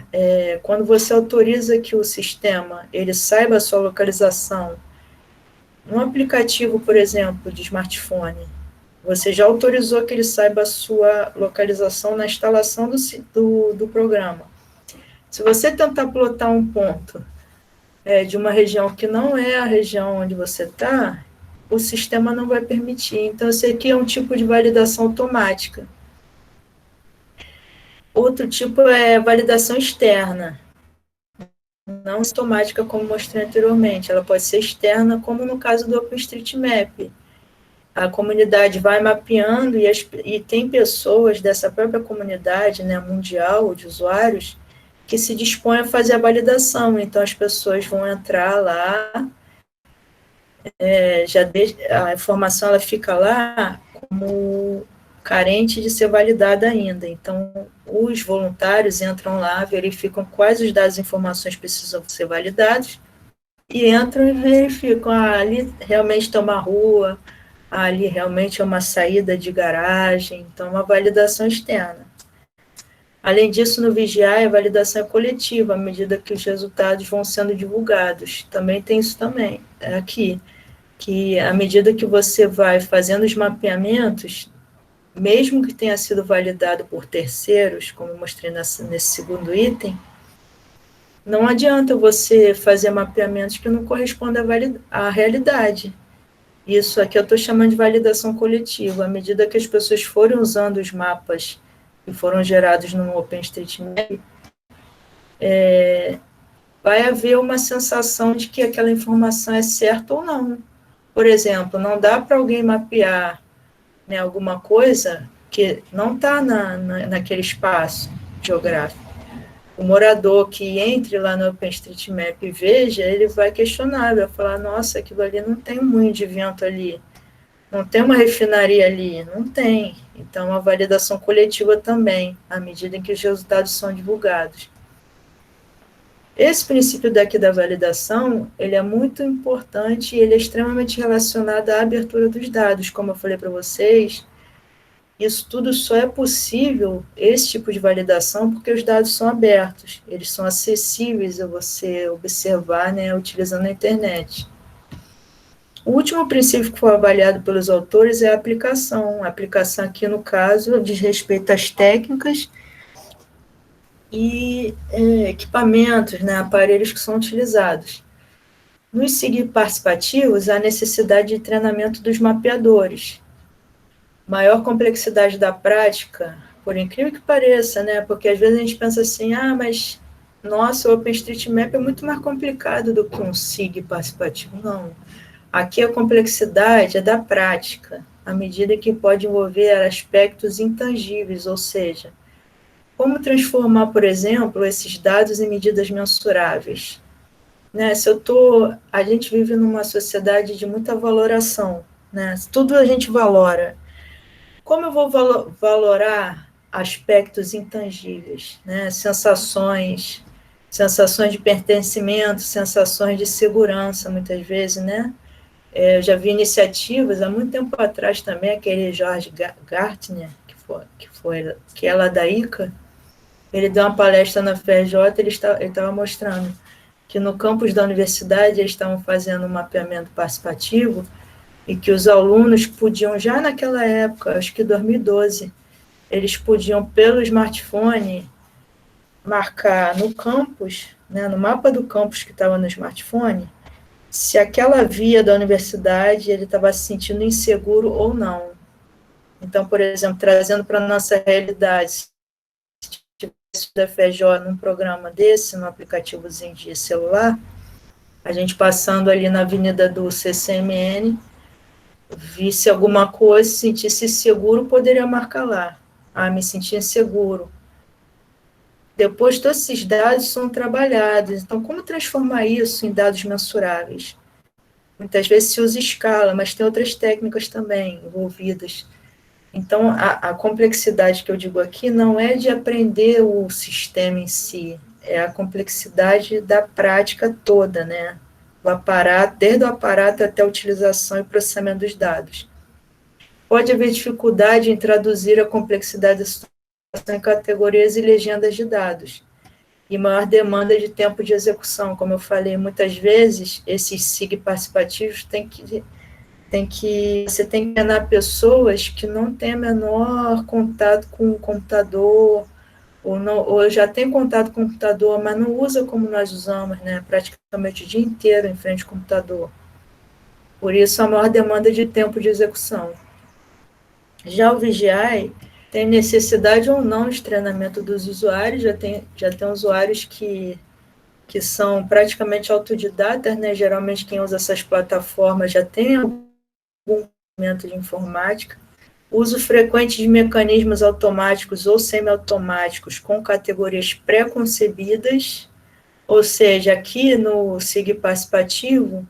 Quando você autoriza que o sistema ele saiba a sua localização, um aplicativo, por exemplo, de smartphone, você já autorizou que ele saiba a sua localização na instalação do programa. Se você tentar plotar um ponto de uma região que não é a região onde você está, o sistema não vai permitir. Então, isso aqui é um tipo de validação automática. Outro tipo é validação externa, não automática, como mostrei anteriormente. Ela pode ser externa, como no caso do OpenStreetMap. A comunidade vai mapeando e tem pessoas dessa própria comunidade, né, mundial de usuários que se dispõem a fazer a validação. Então, as pessoas vão entrar lá a informação ela fica lá como carente de ser validada ainda. Então, os voluntários entram lá, verificam quais os dados e informações precisam ser validados e entram e verificam, ali realmente está uma rua, ali realmente é uma saída de garagem, então uma validação externa. Além disso, no Vigiar, a validação é coletiva, à medida que os resultados vão sendo divulgados. Também tem isso também, aqui, que à medida que você vai fazendo os mapeamentos, mesmo que tenha sido validado por terceiros, como eu mostrei nesse segundo item, não adianta você fazer mapeamentos que não correspondem à realidade. Isso aqui eu estou chamando de validação coletiva. À medida que as pessoas forem usando os mapas que foram gerados no OpenStreetMap, vai haver uma sensação de que aquela informação é certa ou não. Por exemplo, não dá para alguém mapear, né, alguma coisa que não está naquele espaço geográfico. O morador que entre lá no OpenStreetMap e veja, ele vai questionar, vai falar, nossa, aquilo ali não tem um moinho de vento ali, não tem uma refinaria ali, não tem. Então, a validação coletiva também, à medida em que os resultados são divulgados. Esse princípio daqui da validação, ele é muito importante e ele é extremamente relacionado à abertura dos dados, como eu falei para vocês. Isso tudo só é possível, esse tipo de validação, porque os dados são abertos, eles são acessíveis a você observar, né, utilizando a internet. O último princípio que foi avaliado pelos autores é a aplicação. A aplicação aqui, no caso, diz respeito às técnicas e equipamentos, né, aparelhos que são utilizados. Nos SIG participativos, há necessidade de treinamento dos mapeadores. Maior complexidade da prática, por incrível que pareça, né, porque às vezes a gente pensa assim, mas nossa, o OpenStreetMap é muito mais complicado do que um SIG participativo. Não. Aqui a complexidade é da prática, à medida que pode envolver aspectos intangíveis, ou seja, como transformar, por exemplo, esses dados em medidas mensuráveis. Né? A gente vive numa sociedade de muita valoração, né? Tudo a gente valora. Como eu vou valorar aspectos intangíveis, né? Sensações de pertencimento, sensações de segurança, muitas vezes, né? Eu já vi iniciativas, há muito tempo atrás também, aquele George Gartner, que é lá da ICA, ele deu uma palestra na FRJ, ele estava mostrando que no campus da universidade eles estavam fazendo um mapeamento participativo e que os alunos podiam, já naquela época, acho que 2012, eles podiam, pelo smartphone, marcar no campus, né, no mapa do campus que estava no smartphone, se aquela via da universidade ele estava se sentindo inseguro ou não. Então, por exemplo, trazendo para a nossa realidade, se tivesse da FJ num programa desse, num aplicativozinho de celular, a gente passando ali na avenida do CCMN, visse alguma coisa, sentisse seguro, poderia marcar lá. Me senti inseguro. Depois, todos esses dados são trabalhados. Então, como transformar isso em dados mensuráveis? Muitas vezes se usa escala, mas tem outras técnicas também envolvidas. Então, a complexidade que eu digo aqui não é de aprender o sistema em si, é a complexidade da prática toda, né? O aparato, desde o aparato até a utilização e processamento dos dados. Pode haver dificuldade em traduzir a complexidade da situação em categorias e legendas de dados, e maior demanda de tempo de execução. Como eu falei, muitas vezes, esses SIG participativos você tem que treinar pessoas que não têm menor contato com o computador, ou já tem contato com o computador, mas não usa como nós usamos, né, praticamente o dia inteiro em frente ao computador. Por isso, a maior demanda de tempo de execução. Já o VGI tem necessidade ou não de treinamento dos usuários, já tem usuários que são praticamente autodidatas, né? Geralmente quem usa essas plataformas já tem algum conhecimento de informática, uso frequente de mecanismos automáticos ou semiautomáticos com categorias pré-concebidas, ou seja, aqui no SIG participativo,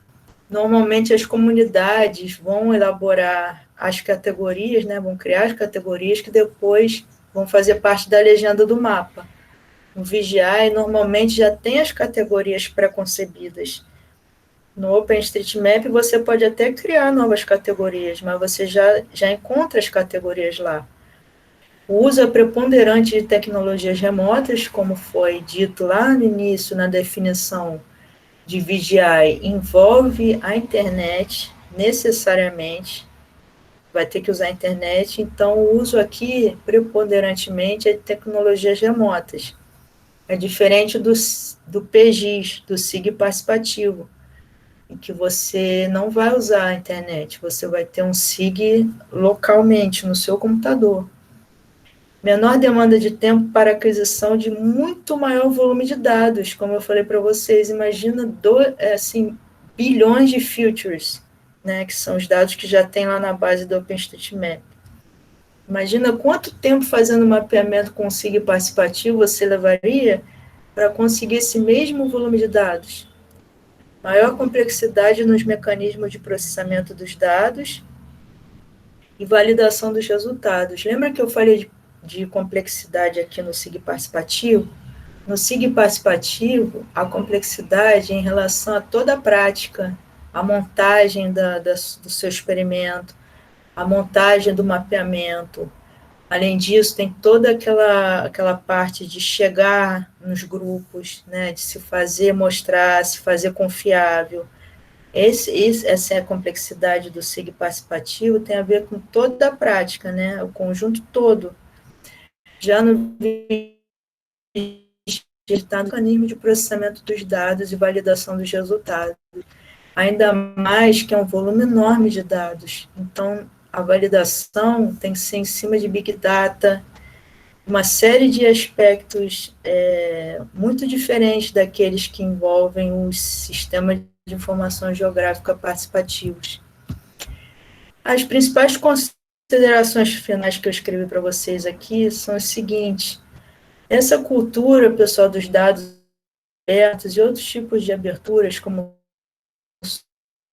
Normalmente as comunidades vão elaborar as categorias, né, vão criar as categorias que depois vão fazer parte da legenda do mapa. O VGI normalmente já tem as categorias pré-concebidas. No OpenStreetMap você pode até criar novas categorias, mas você já encontra as categorias lá. O uso preponderante de tecnologias remotas, como foi dito lá no início na definição de VGI, envolve a internet necessariamente, vai ter que usar a internet, então o uso aqui preponderantemente é de tecnologias remotas. É diferente do PGIS, do SIG participativo, em que você não vai usar a internet, você vai ter um SIG localmente no seu computador. Menor demanda de tempo para aquisição de muito maior volume de dados, como eu falei para vocês, imagina assim, bilhões de futures, né, que são os dados que já tem lá na base do OpenStreetMap. Imagina quanto tempo fazendo mapeamento com o SIG participativo você levaria para conseguir esse mesmo volume de dados. Maior complexidade nos mecanismos de processamento dos dados e validação dos resultados. Lembra que eu falei de complexidade aqui no SIG participativo? No SIG participativo, a complexidade em relação a toda a prática, a montagem do seu experimento, a montagem do mapeamento. Além disso, tem toda aquela parte de chegar nos grupos, né, de se fazer mostrar, se fazer confiável. Essa é a complexidade do SIG participativo, tem a ver com toda a prática, né, o conjunto todo. Já no está no mecanismo de processamento dos dados e validação dos resultados. Ainda mais que é um volume enorme de dados. Então, a validação tem que ser em cima de Big Data, uma série de aspectos muito diferentes daqueles que envolvem os sistemas de informação geográfica participativos. As principais considerações finais que eu escrevi para vocês aqui são as seguintes. Essa cultura, pessoal, dos dados abertos e outros tipos de aberturas, como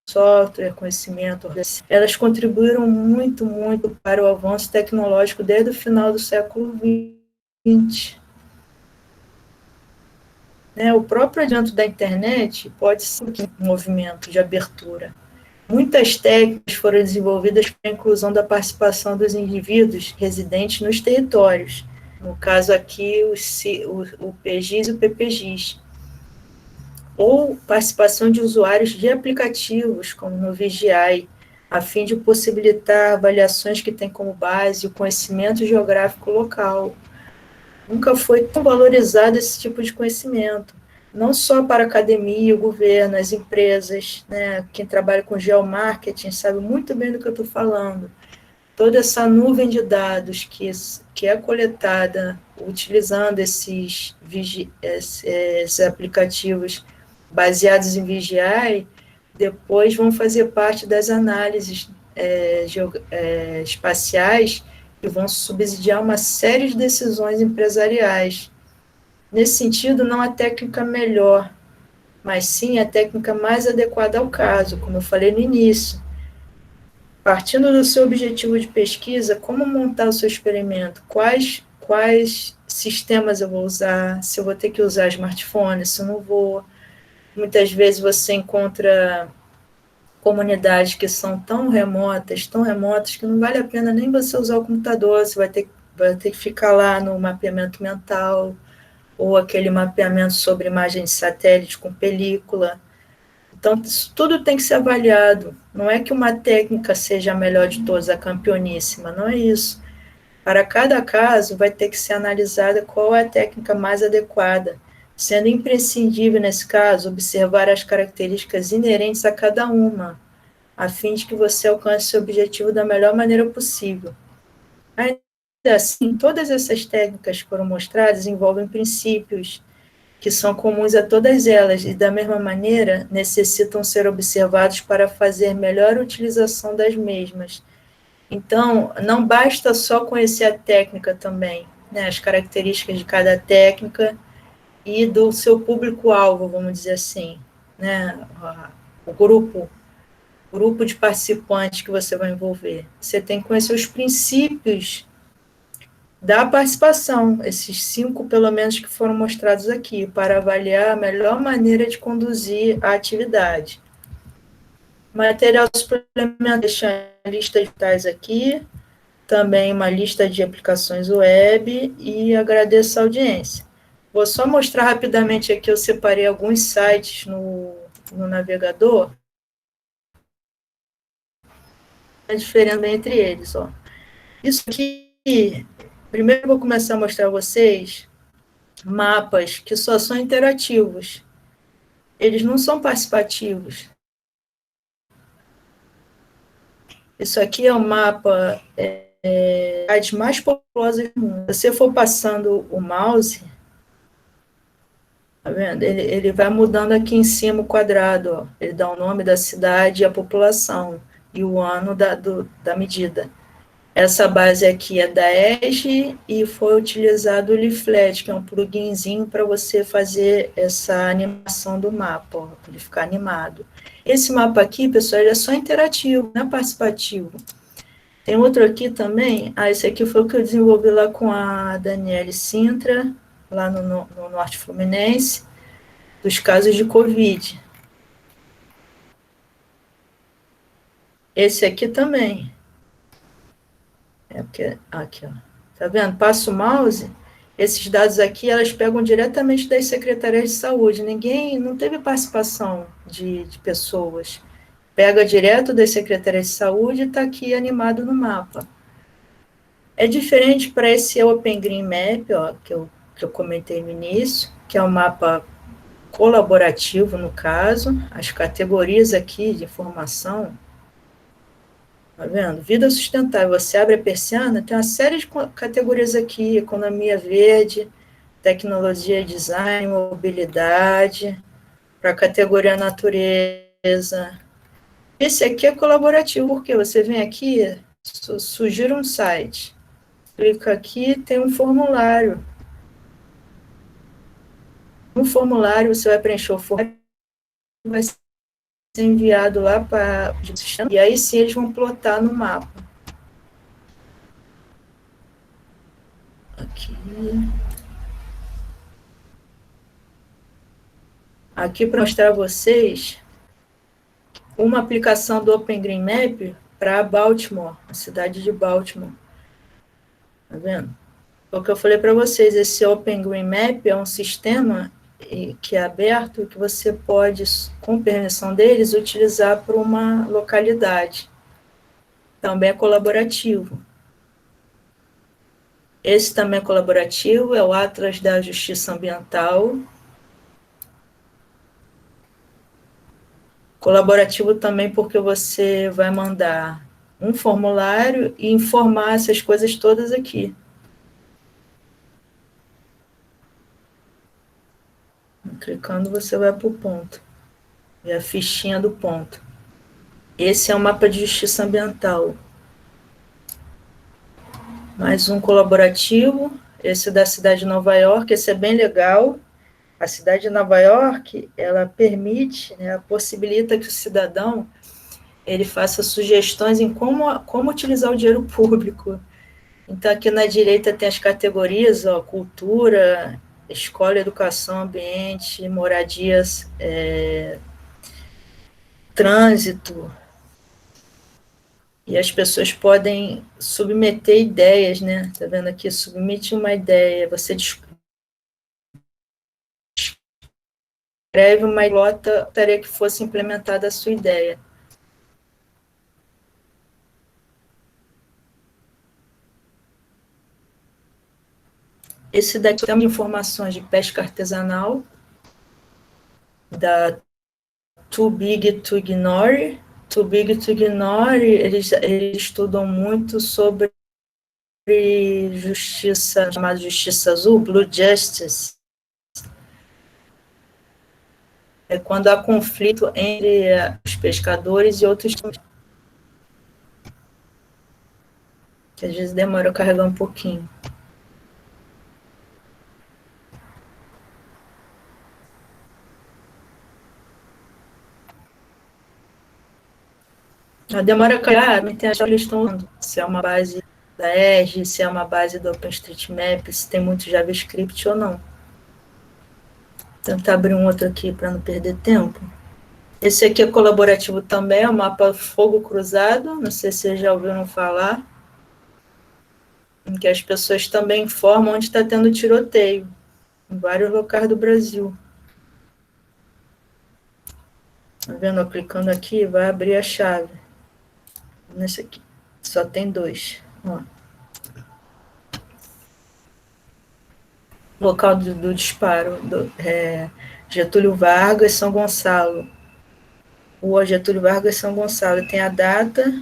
software, conhecimento, elas contribuíram muito, muito para o avanço tecnológico desde o final do século XX. O próprio advento da internet pode ser um movimento de abertura. Muitas técnicas foram desenvolvidas para a inclusão da participação dos indivíduos residentes nos territórios. No caso aqui, o PGIS e o PPGIS. Ou participação de usuários de aplicativos, como no VGI, a fim de possibilitar avaliações que têm como base o conhecimento geográfico local. Nunca foi tão valorizado esse tipo de conhecimento, não só para a academia, o governo, as empresas, né? Quem trabalha com geomarketing sabe muito bem do que eu estou falando. Toda essa nuvem de dados que é coletada utilizando esses aplicativos baseados em VGI, depois vão fazer parte das análises espaciais que vão subsidiar uma série de decisões empresariais. Nesse sentido, não há técnica melhor, mas sim a técnica mais adequada ao caso, como eu falei no início. Partindo do seu objetivo de pesquisa, como montar o seu experimento? Quais sistemas eu vou usar? Se eu vou ter que usar smartphone, se eu não vou. Muitas vezes você encontra comunidades que são tão remotas, que não vale a pena nem você usar o computador, você vai ter que ficar lá no mapeamento mental, ou aquele mapeamento sobre imagem de satélite com película. Então, isso tudo tem que ser avaliado. Não é que uma técnica seja a melhor de todas, a campeoníssima, não é isso. Para cada caso, vai ter que ser analisada qual é a técnica mais adequada, sendo imprescindível, nesse caso, observar as características inerentes a cada uma, a fim de que você alcance seu objetivo da melhor maneira possível. Ainda assim, todas essas técnicas que foram mostradas envolvem princípios que são comuns a todas elas e, da mesma maneira, necessitam ser observados para fazer melhor utilização das mesmas. Então, não basta só conhecer a técnica também, né, as características de cada técnica e do seu público-alvo, vamos dizer assim, né, o grupo grupo de participantes que você vai envolver. Você tem que conhecer os princípios da participação, esses 5, pelo menos, que foram mostrados aqui, para avaliar a melhor maneira de conduzir a atividade. Material suplementar, deixa a lista de tais aqui, também uma lista de aplicações web e agradeço a audiência. Vou só mostrar rapidamente aqui, eu separei alguns sites no navegador, a diferença entre eles. Ó. Isso aqui, primeiro eu vou começar a mostrar a vocês mapas que só são interativos. Eles não são participativos. Isso aqui é o mapa das mais populosas do mundo. Se você for passando o mouse, tá vendo? Ele vai mudando aqui em cima o quadrado. Ó. Ele dá o nome da cidade e a população e o ano da medida. Essa base aqui é da Edge e foi utilizado o Leaflet, que é um pluginzinho para você fazer essa animação do mapa, para ele ficar animado. Esse mapa aqui, pessoal, ele é só interativo, não é participativo. Tem outro aqui também, esse aqui foi o que eu desenvolvi lá com a Daniele Sintra, lá no Norte Fluminense, dos casos de Covid. Esse aqui também. Aqui, ó. Tá vendo? Passa o mouse, esses dados aqui, elas pegam diretamente das secretarias de saúde. Não teve participação de pessoas. Pega direto das secretarias de saúde e está aqui animado no mapa. É diferente para esse Open Green Map, ó, que eu comentei no início, que é um mapa colaborativo, no caso. As categorias aqui de informação. Tá vendo? Vida sustentável. Você abre a persiana, tem uma série de categorias aqui: economia verde, tecnologia e design, mobilidade, para a categoria natureza. Esse aqui é colaborativo, porque você vem aqui, sugira um site, clica aqui, tem um formulário. No formulário, você vai preencher o formulário, vai ser enviado lá para o sistema, e aí sim eles vão plotar no mapa. Aqui para mostrar a vocês uma aplicação do Open Green Map para Baltimore, a cidade de Baltimore. Tá vendo? O que eu falei para vocês, esse Open Green Map é um sistema que é aberto, que você pode, com permissão deles, utilizar para uma localidade. Também é colaborativo. Esse também é colaborativo, é o Atlas da Justiça Ambiental. Colaborativo também porque você vai mandar um formulário e informar essas coisas todas aqui. Clicando, você vai para o ponto. E a fichinha do ponto. Esse é o mapa de justiça ambiental. Mais um colaborativo. Esse da cidade de Nova York. Esse é bem legal. A cidade de Nova York, ela permite, né, possibilita que o cidadão ele faça sugestões em como utilizar o dinheiro público. Então, aqui na direita tem as categorias, ó, cultura, escola, educação, ambiente, moradias, trânsito. E as pessoas podem submeter ideias, né? Tá vendo aqui? Submite uma ideia, você escreve uma lota, gostaria que fosse implementada a sua ideia. Esse daqui tem informações de pesca artesanal, da Too Big to Ignore. Too Big to Ignore, eles estudam muito sobre justiça, chamada justiça azul, Blue Justice. É quando há conflito entre os pescadores e outros, que às vezes demora a carregar um pouquinho. A demora a carregar, não tem a chave que eles estão usando. Se é uma base da Edge, se é uma base do OpenStreetMap, se tem muito JavaScript ou não. Vou tentar abrir um outro aqui para não perder tempo. Esse aqui é colaborativo também, é o mapa Fogo Cruzado, não sei se vocês já ouviram falar, em que as pessoas também informam onde está tendo tiroteio, em vários locais do Brasil. Tá vendo? Eu clicando aqui, vai abrir a chave. Nesse aqui. Só tem 2. Ó. Local do disparo. Getúlio Vargas, São Gonçalo. Rua Getúlio Vargas, São Gonçalo. Tem a data,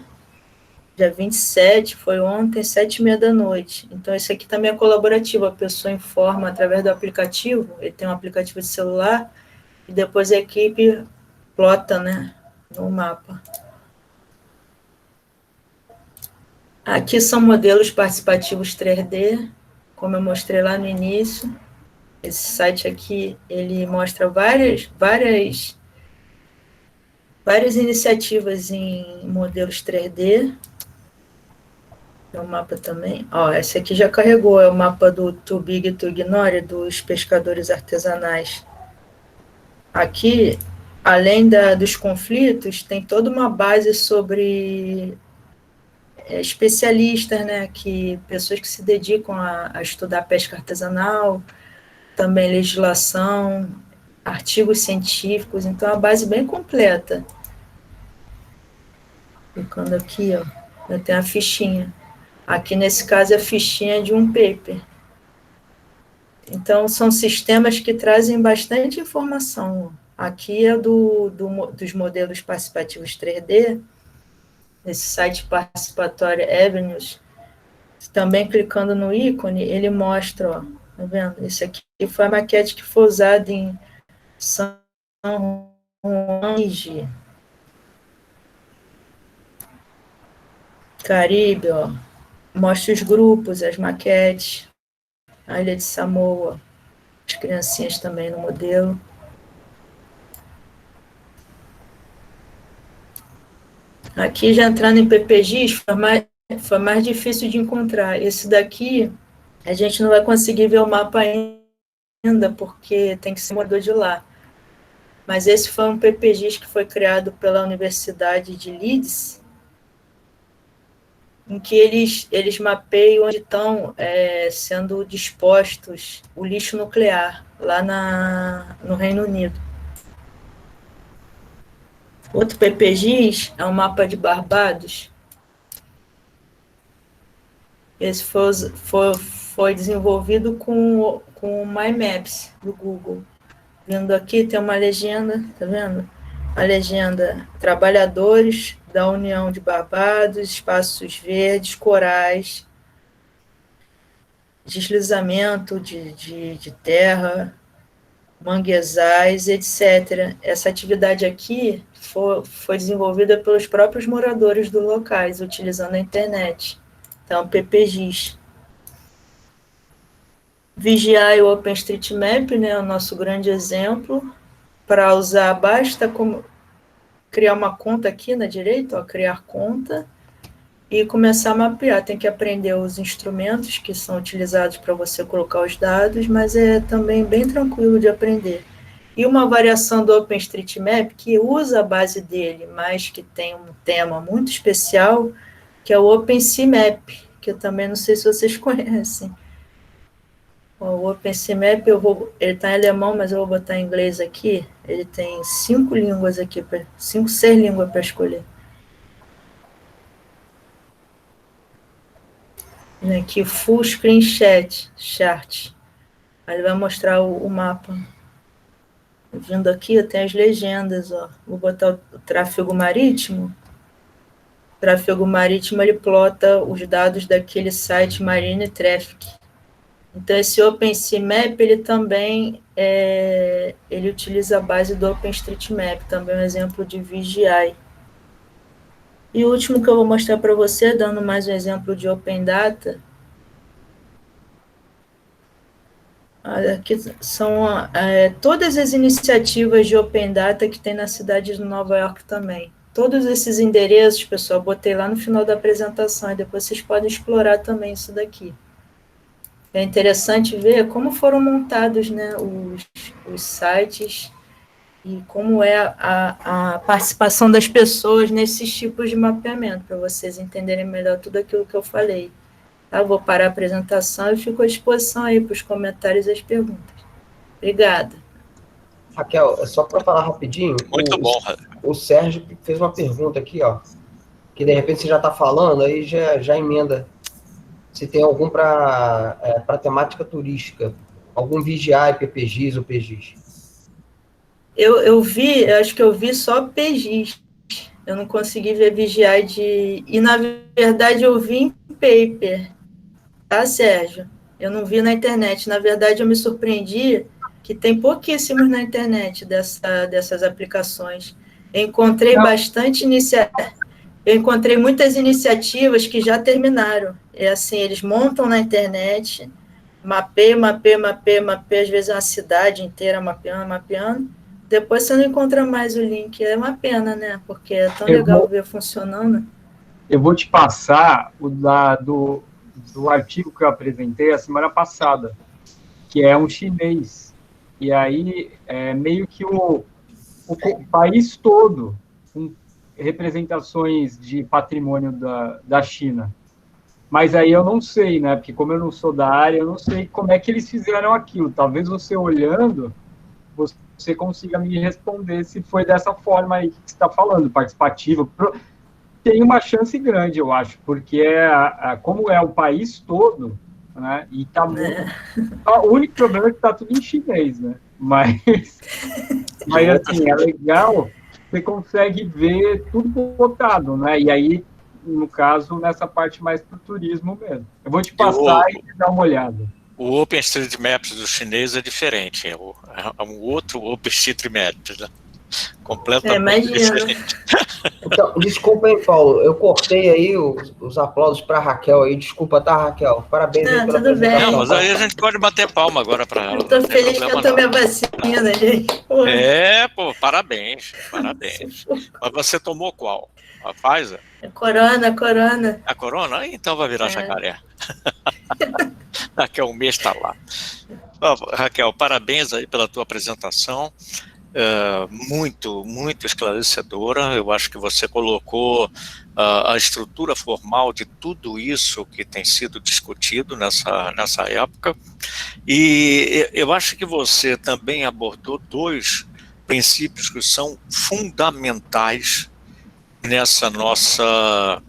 dia 27, foi ontem, 7h30 da noite. Então, esse aqui também é colaborativo. A pessoa informa através do aplicativo. Ele tem um aplicativo de celular. E depois a equipe plota, né, no mapa. Aqui são modelos participativos 3D, como eu mostrei lá no início. Esse site aqui, ele mostra várias iniciativas em modelos 3D. É o mapa também. Ó, esse aqui já carregou, é o mapa do Too Big to Ignore, dos pescadores artesanais. Aqui, além dos conflitos, tem toda uma base sobre especialistas, né, pessoas que se dedicam a estudar pesca artesanal, também legislação, artigos científicos, então é uma base bem completa. Clicando aqui, ó, eu tenho a fichinha. Aqui, nesse caso, é a fichinha de um paper. Então, são sistemas que trazem bastante informação. Aqui é dos modelos participativos 3D, nesse site participatório Avenues. Também clicando no ícone, ele mostra, ó, tá vendo? Esse aqui foi a maquete que foi usada em São Juan, Caribe, ó. Mostra os grupos, as maquetes, a Ilha de Samoa, as criancinhas também no modelo. Aqui, já entrando em PPGs, foi mais difícil de encontrar. Esse daqui, a gente não vai conseguir ver o mapa ainda, porque tem que ser morador de lá. Mas esse foi um PPGs que foi criado pela Universidade de Leeds, em que eles mapeiam onde estão sendo dispostos o lixo nuclear, lá no Reino Unido. Outro PPGs é um mapa de Barbados. Esse foi desenvolvido com o My Maps do Google. Vindo aqui tem uma legenda, tá vendo? A legenda: trabalhadores da União de Barbados, espaços verdes, corais, deslizamento de terra, manguezais, etc. Essa atividade aqui foi desenvolvida pelos próprios moradores dos locais, utilizando a internet. Então, PPGIS. VGI e o OpenStreetMap, né, o nosso grande exemplo. Para usar, basta criar uma conta aqui na direita, ó, criar conta, e começar a mapear. Tem que aprender os instrumentos que são utilizados para você colocar os dados, mas é também bem tranquilo de aprender. E uma variação do OpenStreetMap, que usa a base dele, mas que tem um tema muito especial, que é o OpenSeaMap, que eu também não sei se vocês conhecem. O OpenSeaMap, ele está em alemão, mas eu vou botar em inglês aqui. Ele tem 5 línguas aqui, 6 línguas para escolher. Aqui, Full Screen Chart. Aí ele vai mostrar o mapa. Vindo aqui, tem as legendas, ó. Vou botar o tráfego marítimo. O tráfego marítimo, ele plota os dados daquele site Marine Traffic. Então, esse OpenSeaMap, ele também ele utiliza a base do OpenStreetMap, também um exemplo de VGI. E o último que eu vou mostrar para você, dando mais um exemplo de Open Data, aqui são todas as iniciativas de Open Data que tem na cidade de Nova York também. Todos esses endereços, pessoal, botei lá no final da apresentação, e depois vocês podem explorar também isso daqui. É interessante ver como foram montados, né, os sites e como é a participação das pessoas nesses tipos de mapeamento, para vocês entenderem melhor tudo aquilo que eu falei. Tá? Vou parar a apresentação e fico à disposição aí para os comentários e as perguntas. Obrigada. Raquel, só para falar rapidinho, Muito bom. O Sérgio fez uma pergunta aqui, ó, que de repente você já está falando, aí já emenda. Se tem algum para temática turística, algum VGI, PPGs ou PGs? Acho que eu vi só PGs. Eu não consegui ver VGI de... E, na verdade, eu vi em paper. Tá, Sérgio? Eu não vi na internet. Na verdade, eu me surpreendi que tem pouquíssimos na internet dessas aplicações. Eu encontrei Eu encontrei muitas iniciativas que já terminaram. É assim, eles montam na internet, mapeiam, às vezes é uma cidade inteira mapeando. Depois você não encontra mais o link. É uma pena, né? Porque é tão legal ver funcionando. Eu vou te passar do artigo que eu apresentei a semana passada, que é um chinês. E aí, meio que o país todo, com representações de patrimônio da China. Mas aí eu não sei, né? Porque como eu não sou da área, eu não sei como é que eles fizeram aquilo. Talvez você olhando, você consiga me responder se foi dessa forma aí que você está falando, participativo. Tem uma chance grande, eu acho, porque como é o país todo, né? E tá muito... O único problema é que está tudo em chinês, né? Mas assim, é legal, você consegue ver tudo botado, né? E aí, no caso, nessa parte mais para o turismo mesmo. Eu vou te passar e dar uma olhada. O OpenStreetMap do chinês é diferente, é um outro OpenStreetMap, né? Completamente diferente. Então, desculpa, hein, Paulo, eu cortei aí os aplausos para a Raquel aí, desculpa, tá, Raquel? Parabéns aí pela apresentação. Não, mas aí a gente pode bater palma agora para ela. Eu tô feliz que eu tomei a vacina, gente. Pô. Parabéns. Mas você tomou qual? A Pfizer? Corona. A Corona? Então vai virar jacaré. Daqui a um mês está lá. Raquel, parabéns aí pela tua apresentação. Muito esclarecedora. Eu acho que você colocou a estrutura formal de tudo isso que tem sido discutido nessa época, e eu acho que você também abordou dois princípios que são fundamentais nessa nossa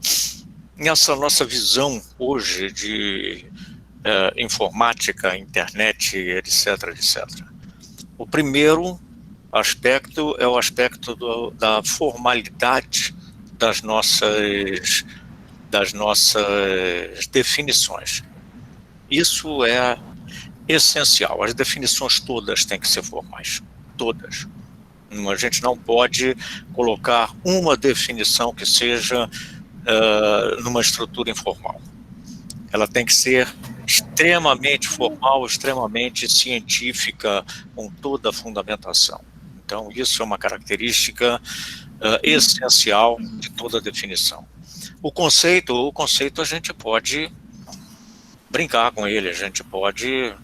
visão hoje de informática, internet, etc. O primeiro aspecto é o aspecto da formalidade das nossas definições. Isso é essencial. As definições todas têm que ser formais, todas. A gente não pode colocar uma definição que seja numa estrutura informal. Ela tem que ser extremamente formal, extremamente científica, com toda a fundamentação. Então, isso é uma característica essencial de toda definição. O conceito a gente pode brincar com ele, a gente pode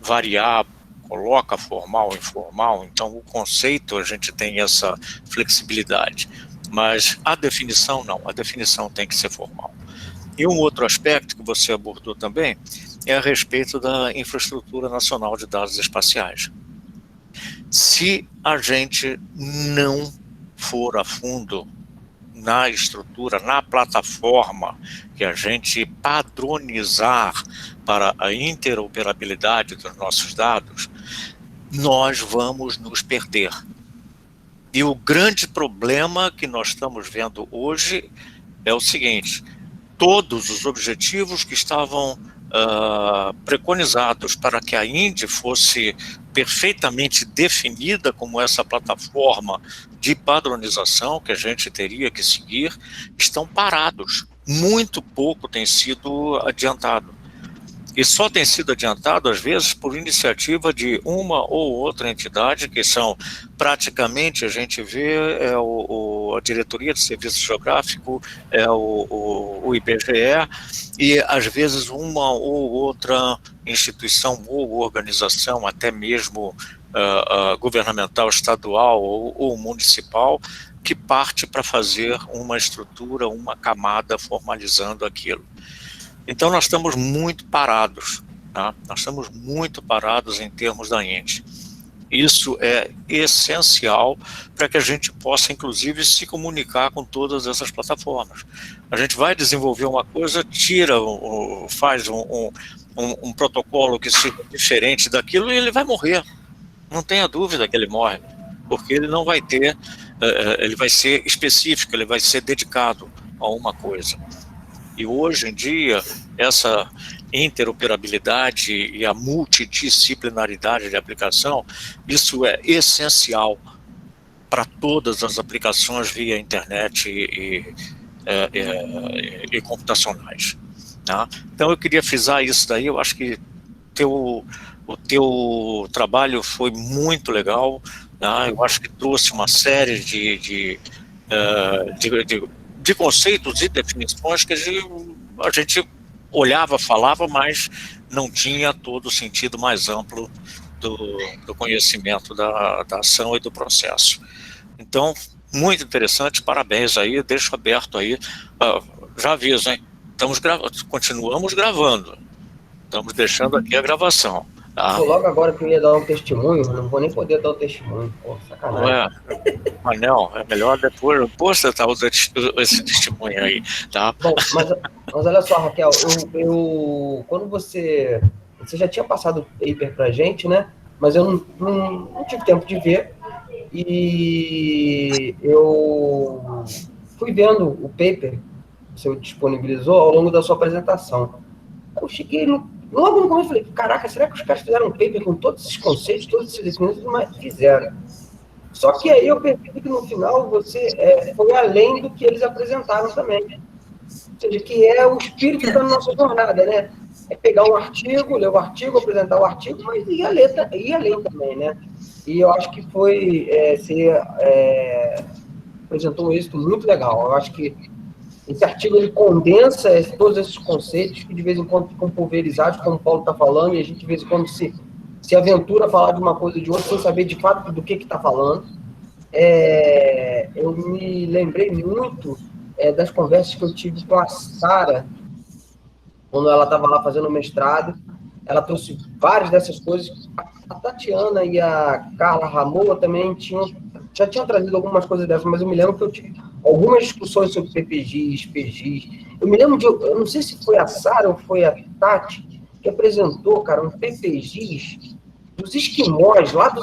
variar, coloca formal, informal, então o conceito a gente tem essa flexibilidade, mas a definição não, a definição tem que ser formal. E um outro aspecto que você abordou também é a respeito da infraestrutura nacional de dados espaciais. Se a gente não for a fundo na estrutura, na plataforma que a gente padronizar para a interoperabilidade dos nossos dados, nós vamos nos perder. E o grande problema que nós estamos vendo hoje é o seguinte: todos os objetivos que estavam preconizados para que a Indy fosse perfeitamente definida como essa plataforma de padronização que a gente teria que seguir, estão parados. Muito pouco tem sido adiantado. E só tem sido adiantado, às vezes, por iniciativa de uma ou outra entidade, que são praticamente, a gente vê, a Diretoria de Serviço Geográfico, o IBGE, e às vezes uma ou outra instituição ou organização, até mesmo governamental, estadual ou municipal, que parte para fazer uma estrutura, uma camada formalizando aquilo. Então, nós estamos muito parados, tá? Nós estamos muito parados em termos da ente. Isso é essencial para que a gente possa, inclusive, se comunicar com todas essas plataformas. A gente vai desenvolver uma coisa, faz um protocolo que seja diferente daquilo e ele vai morrer. Não tenha dúvida que ele morre, porque ele não vai ter, ele vai ser específico, ele vai ser dedicado a uma coisa. E hoje em dia, essa interoperabilidade e a multidisciplinaridade de aplicação, isso é essencial para todas as aplicações via internet e computacionais. Tá? Então eu queria frisar isso daí, eu acho que o teu trabalho foi muito legal, tá? Eu acho que trouxe uma série de conceitos e definições que a gente olhava, falava, mas não tinha todo o sentido mais amplo do conhecimento da ação e do processo. Então, muito interessante, parabéns aí, deixo aberto aí, já aviso, hein? Continuamos gravando, estamos deixando aqui a gravação. Tá? Logo agora que eu ia dar um testemunho, não vou nem poder dar o testemunho. Pô, sacanagem. Mas não, é melhor depois você dar esse testemunho aí, tá? Bom, mas olha só, Raquel, quando você já tinha passado o paper pra gente, né? Mas eu não tive tempo de ver. E eu fui vendo o paper que você disponibilizou ao longo da sua apresentação. Eu cheguei logo no começo, falei, caraca, será que os caras fizeram um paper com todos esses conceitos, todos esses definições? Mas fizeram. Só que aí eu percebi que no final você foi além do que eles apresentaram também. Ou seja, que é o espírito da nossa jornada, né? É pegar um artigo, ler o artigo, apresentar o artigo, mas ir além também, né? E eu acho que você apresentou um êxito muito legal. Eu acho que esse artigo ele condensa todos esses conceitos que de vez em quando ficam pulverizados, como o Paulo está falando, e a gente de vez em quando se aventura a falar de uma coisa ou de outra sem saber de fato do que está falando. Eu me lembrei muito das conversas que eu tive com a Sara, quando ela estava lá fazendo o mestrado. Ela trouxe várias dessas coisas. A Tatiana e a Carla Ramoa também já tinham trazido algumas coisas dessas, mas eu me lembro que eu tive algumas discussões sobre PPGs, PGs. Eu me lembro eu não sei se foi a Sara ou foi a Tati, que apresentou, cara, um PPGs dos esquimós, lá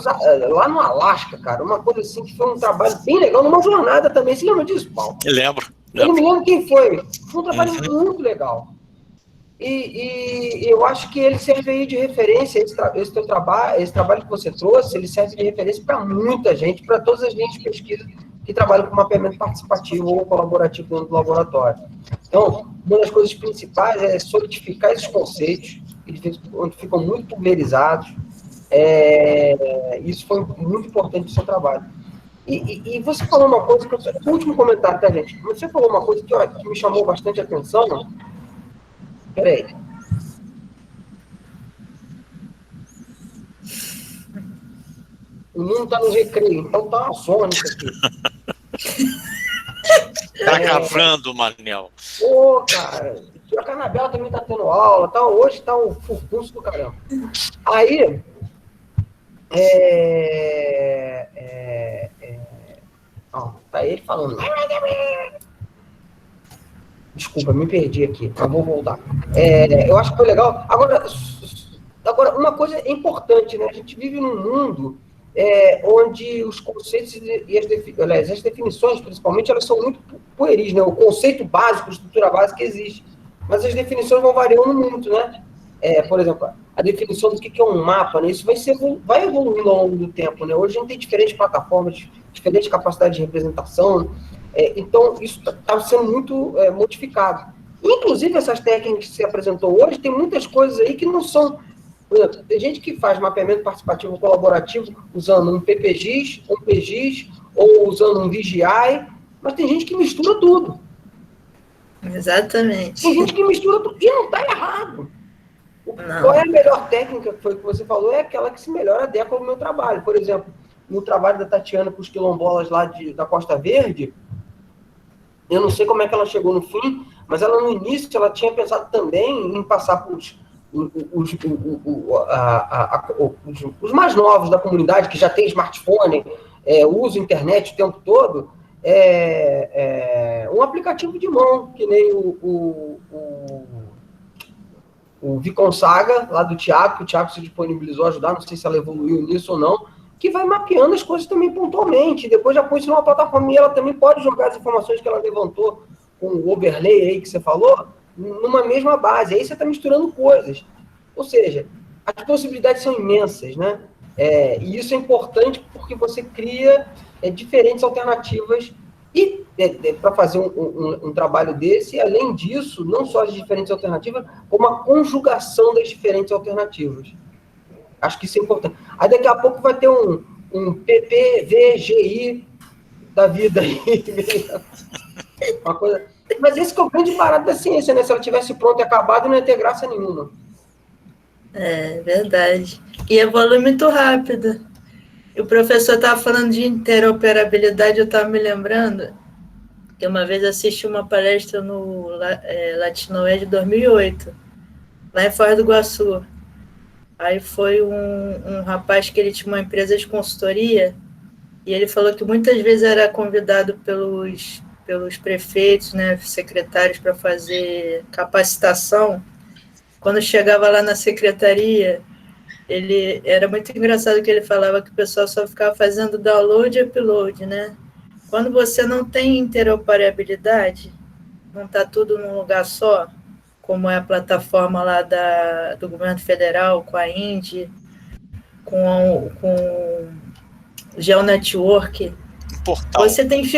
no Alasca, cara, uma coisa assim, que foi um trabalho bem legal, numa jornada também. Você lembra disso, Paulo? Eu lembro. Eu não me lembro quem foi. Foi um trabalho muito legal. E eu acho que ele serve aí de referência, esse teu trabalho, esse trabalho que você trouxe, ele serve de referência para muita gente, para todas as linhas de pesquisa que trabalham com mapeamento participativo ou colaborativo dentro do laboratório. Então, uma das coisas principais é solidificar esses conceitos, que ficam muito pulverizados. Isso foi muito importante no seu trabalho. E você falou uma coisa, o último comentário, tá, gente? Você falou uma coisa que me chamou bastante a atenção. Peraí. O mundo está no recreio, então tá uma sônica aqui. Tá gravando, Manel. Pô, cara, a Canabela também tá tendo aula, tá, hoje tá um furdunço do caramba. Aí, tá ele falando. Desculpa, me perdi aqui, mas vou voltar. Eu acho que foi legal. Agora, uma coisa importante, né? A gente vive num mundo onde os conceitos e as definições, principalmente, elas são muito pueris, né? O conceito básico, a estrutura básica existe, mas as definições vão variando muito, né? Por exemplo, a definição do que é um mapa, né? Isso vai evoluindo ao longo do tempo, né? Hoje a gente tem diferentes plataformas, diferentes capacidades de representação. Então, isso está sendo muito modificado. Inclusive, essas técnicas que você apresentou hoje, tem muitas coisas aí que não são... Por exemplo, tem gente que faz mapeamento participativo colaborativo usando um PPGIS, um PGIS, ou usando um VGI, mas tem gente que mistura tudo. Exatamente. Tem gente que mistura tudo e não está errado. Não. Qual é a melhor técnica, que foi o que você falou, é aquela que se melhor adequa ao meu trabalho. Por exemplo, no trabalho da Tatiana com os quilombolas lá da Costa Verde, eu não sei como é que ela chegou no fim, mas ela no início ela tinha pensado também em passar por os mais novos da comunidade, que já tem smartphone, usam internet o tempo todo, um aplicativo de mão, que nem o Viconsaga, lá do Thiago, que o Thiago se disponibilizou a ajudar, não sei se ela evoluiu nisso ou não, que vai mapeando as coisas também pontualmente, depois já põe isso numa plataforma, e ela também pode jogar as informações que ela levantou com o overlay aí que você falou, numa mesma base, aí você está misturando coisas. Ou seja, as possibilidades são imensas, né? E isso é importante porque você cria diferentes alternativas e para fazer um trabalho desse, e além disso, não só as diferentes alternativas, como a conjugação das diferentes alternativas. Acho que isso é importante. Aí daqui a pouco vai ter um PPVGI da vida aí. Uma coisa... Mas esse que é o grande barato da ciência, né? Se ela tivesse pronto e acabado, não ia ter graça nenhuma. É verdade. E evolui muito rápido. E o professor estava falando de interoperabilidade, eu estava me lembrando que uma vez assisti uma palestra no Latinoed de 2008, lá em Foz do Iguaçu. Aí foi um rapaz que ele tinha uma empresa de consultoria e ele falou que muitas vezes era convidado pelos prefeitos, né, secretários, para fazer capacitação. Quando chegava lá na secretaria, era muito engraçado que ele falava que o pessoal só ficava fazendo download e upload, né? Quando você não tem interoperabilidade, não está tudo num lugar só, como é a plataforma lá do governo federal, com a Indy, com o GeoNetwork, você tem que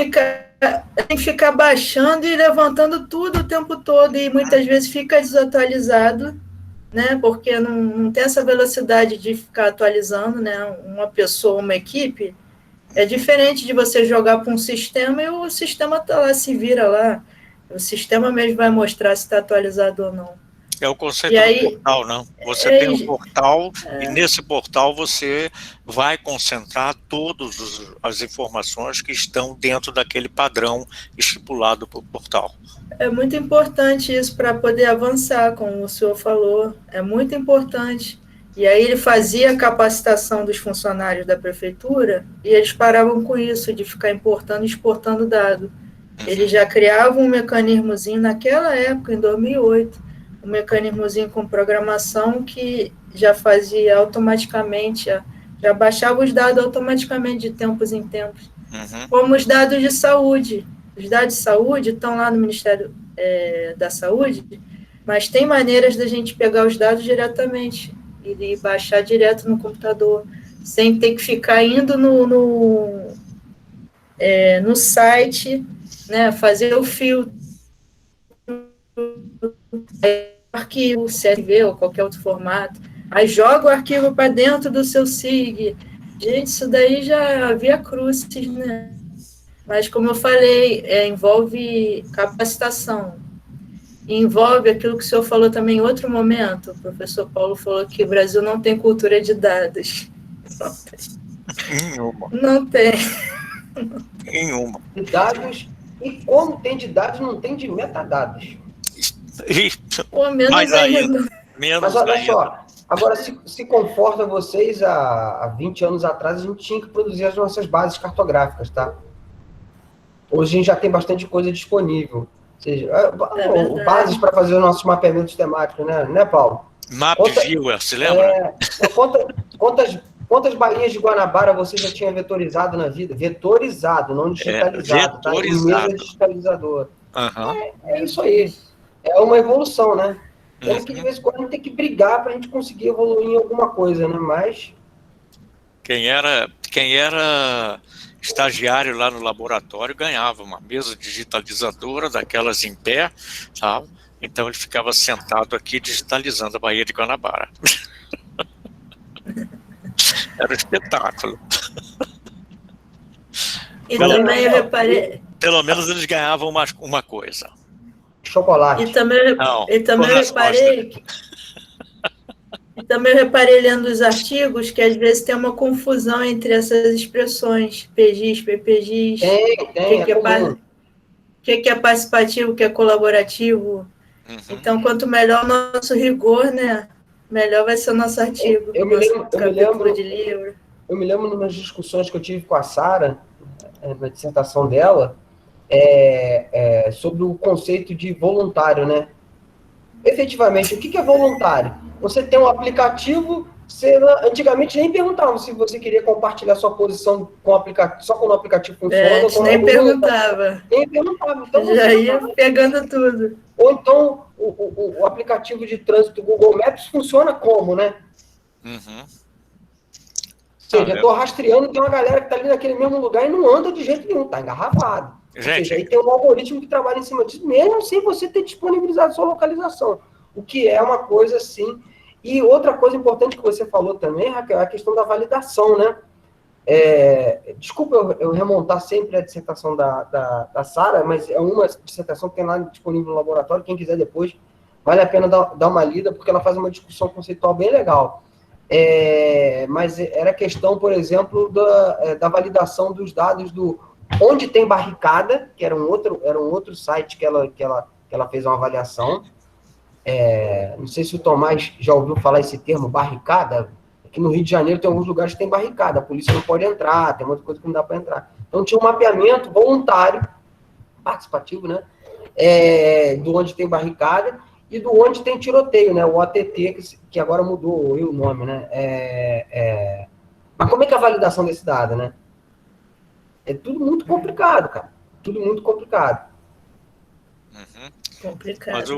ficar baixando e levantando tudo o tempo todo, e muitas vezes fica desatualizado, né? Porque não tem essa velocidade de ficar atualizando, né? Uma pessoa, uma equipe, é diferente de você jogar para um sistema e o sistema está lá, se vira lá. O sistema mesmo vai mostrar se está atualizado ou não. É o conceito do portal, não? Você tem um portal e nesse portal você vai concentrar todas as informações que estão dentro daquele padrão estipulado pelo portal. É muito importante isso para poder avançar, como o senhor falou. É muito importante. E aí ele fazia a capacitação dos funcionários da prefeitura e eles paravam com isso, de ficar importando e exportando dado. Eles já criavam um mecanismozinho naquela época, em 2008, um mecanismozinho com programação que já fazia automaticamente, já baixava os dados automaticamente de tempos em tempos. Como os dados de saúde. Os dados de saúde estão lá no Ministério da Saúde, mas tem maneiras da gente pegar os dados diretamente e baixar direto no computador, sem ter que ficar indo no site, né, fazer o filtro, arquivo CSV ou qualquer outro formato, aí joga o arquivo para dentro do seu SIG. Gente, isso daí já havia crucis, né? Mas, como eu falei, envolve capacitação, envolve aquilo que o senhor falou também em outro momento. O professor Paulo falou que o Brasil não tem cultura de dados. Não tem. Nenhuma. De dados, e como tem de dados, não tem de metadados. Pô, menos ainda. Mas olha só, agora se conforta vocês, há 20 anos atrás, a gente tinha que produzir as nossas bases cartográficas, tá? Hoje a gente já tem bastante coisa disponível. Ou seja, bases para fazer os nossos mapeamentos temáticos, né, Paulo? MapViewer, se lembra? Quantas balinhas de Guanabara você já tinha vetorizado na vida? Vetorizado, não digitalizado. Vetorizado. Tá? Em mesa digitalizadora. Uhum. É isso aí. É uma evolução, né? É que de vez em quando a gente tem que brigar para a gente conseguir evoluir em alguma coisa, né? Mas... Quem era estagiário lá no laboratório ganhava uma mesa digitalizadora daquelas em pé, tá? Então ele ficava sentado aqui digitalizando a Baía de Guanabara. Era um espetáculo. E também eu reparei... Pelo menos eles ganhavam uma coisa. Chocolate. E também eu reparei lendo os artigos que às vezes tem uma confusão entre essas expressões, PGIS, PPGIS. Tem, o que é participativo, o que é colaborativo. Uhum. Então, quanto melhor o nosso rigor, né, melhor vai ser o nosso artigo, eu me lembro de livro. Eu me lembro nas discussões que eu tive com a Sara, na dissertação dela, sobre o conceito de voluntário, né? Efetivamente, o que é voluntário? Você tem um aplicativo, antigamente nem perguntavam se você queria compartilhar sua posição com o aplicativo, só quando o aplicativo funciona. Nem perguntava. Então, já ia pegando tudo. Ou então, o aplicativo de trânsito do Google Maps funciona como, né? Uhum. Ou seja, eu estou rastreando, tem uma galera que está ali naquele mesmo lugar e não anda de jeito nenhum, está engarrafado. Gente, ou seja, aí tem um algoritmo que trabalha em cima disso, mesmo sem você ter disponibilizado sua localização. O que é uma coisa assim. E outra coisa importante que você falou também, Raquel, é a questão da validação, né? Desculpa eu remontar sempre a dissertação da Sara, mas é uma dissertação que tem lá disponível no laboratório, quem quiser depois, vale a pena dar uma lida, porque ela faz uma discussão conceitual bem legal. Mas era questão, por exemplo, da validação dos dados do onde tem barricada, que era um outro site que ela fez uma avaliação. Não sei se o Tomás já ouviu falar esse termo, barricada. Aqui no Rio de Janeiro tem alguns lugares que tem barricada, a polícia não pode entrar, tem muita coisa que não dá para entrar. Então tinha um mapeamento voluntário, participativo, né? Do onde tem barricada e do onde tem tiroteio, né? O OTT, que agora mudou o nome, né? Mas como é que é a validação desse dado, né? É tudo muito complicado, cara. Tudo muito complicado. Uhum. Complicado. Mas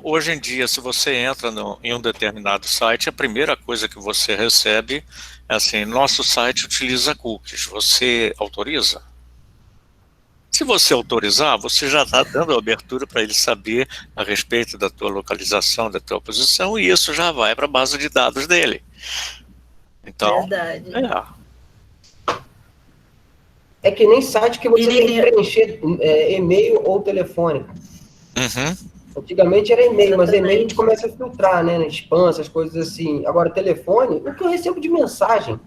hoje em dia, se você entra em um determinado site, a primeira coisa que você recebe é assim: nosso site utiliza cookies, você autoriza? Se você autorizar, você já está dando abertura para ele saber a respeito da tua localização, da tua posição, e isso já vai para a base de dados dele. Então, verdade. É que nem site que você tem que preencher e-mail ou telefone. Uhum. Antigamente era e-mail, mas e-mail a gente começa a filtrar, né? Spam, essas coisas assim. Agora, telefone, o que eu recebo de mensagem,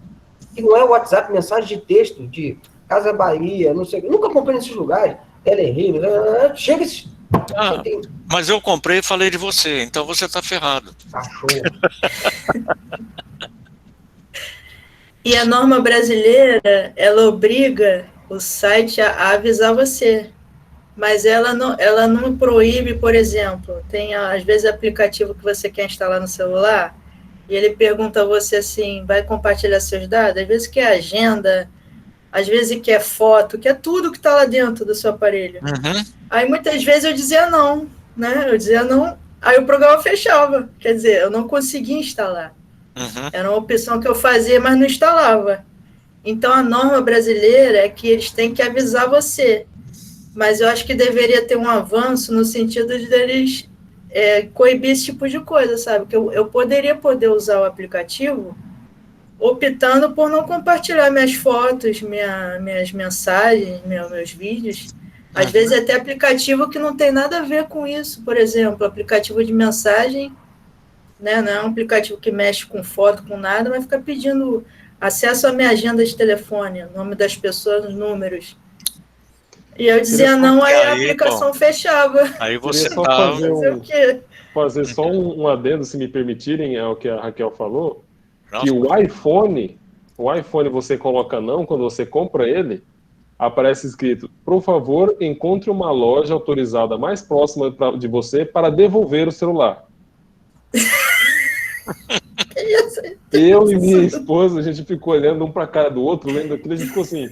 que não é o WhatsApp, mensagem de texto, de Casa Bahia, não sei, eu nunca comprei nesses lugares, Telerio, chega esse... Mas eu comprei e falei de você, então você está ferrado. Cachorro. E a norma brasileira, ela obriga o site a avisar você, mas ela não proíbe, por exemplo, tem às vezes aplicativo que você quer instalar no celular, e ele pergunta a você assim, vai compartilhar seus dados? Às vezes quer agenda, às vezes quer foto, quer tudo que está lá dentro do seu aparelho. Uhum. Aí muitas vezes eu dizia não, né? Eu dizia não, aí o programa fechava, quer dizer, eu não conseguia instalar. Uhum. Era uma opção que eu fazia, mas não instalava. Então, a norma brasileira é que eles têm que avisar você. Mas eu acho que deveria ter um avanço no sentido de eles coibir esse tipo de coisa, sabe? Que eu poderia usar o aplicativo optando por não compartilhar minhas fotos, minhas mensagens, meus vídeos. Às vezes até aplicativo que não tem nada a ver com isso. Por exemplo, aplicativo de mensagem, né? Não é um aplicativo que mexe com foto, com nada, mas fica pedindo acesso à minha agenda de telefone, nome das pessoas, os números. E eu dizia não, aí a aplicação fechava. Aí você só fazer só um adendo, se me permitirem, ao que a Raquel falou, que o iPhone você coloca não, quando você compra ele, aparece escrito, por favor, encontre uma loja autorizada mais próxima de você para devolver o celular. Eu e minha esposa, a gente ficou olhando um para a cara do outro, lendo aquilo, a gente ficou assim.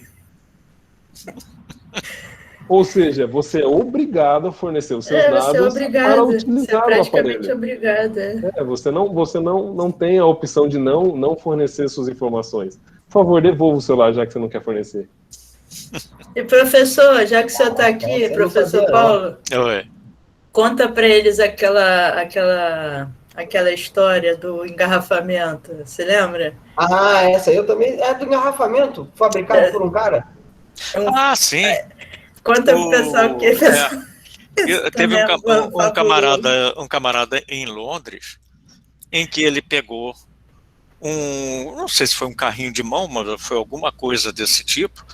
Ou seja, você é obrigado a fornecer os seus dados para utilizar o aparelho. Obrigada. Você não tem a opção de não fornecer suas informações. Por favor, devolva o celular, já que você não quer fornecer. E professor, já que o senhor está aqui, professor Paulo, Conta para eles aquela história do engarrafamento, você lembra? Ah, essa aí eu também. É do engarrafamento, fabricado por um cara. Ah, sim. Conta pro pessoal que teve um camarada em Londres em que ele pegou não sei se foi um carrinho de mão, mas foi alguma coisa desse tipo,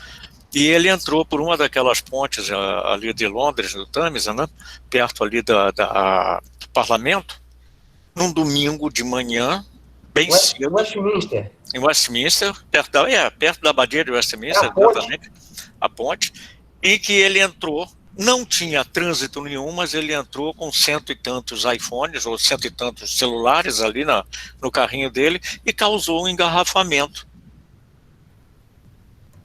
e ele entrou por uma daquelas pontes ali de Londres, no Tâmisa, né, perto ali do parlamento, num domingo de manhã, bem cedo. Westminster. Em Westminster, perto da abadia de Westminster, exatamente, a ponte, em que ele entrou. Não tinha trânsito nenhum, mas ele entrou com 100 e tantos iPhones ou 100 e tantos celulares ali no carrinho dele e causou um engarrafamento.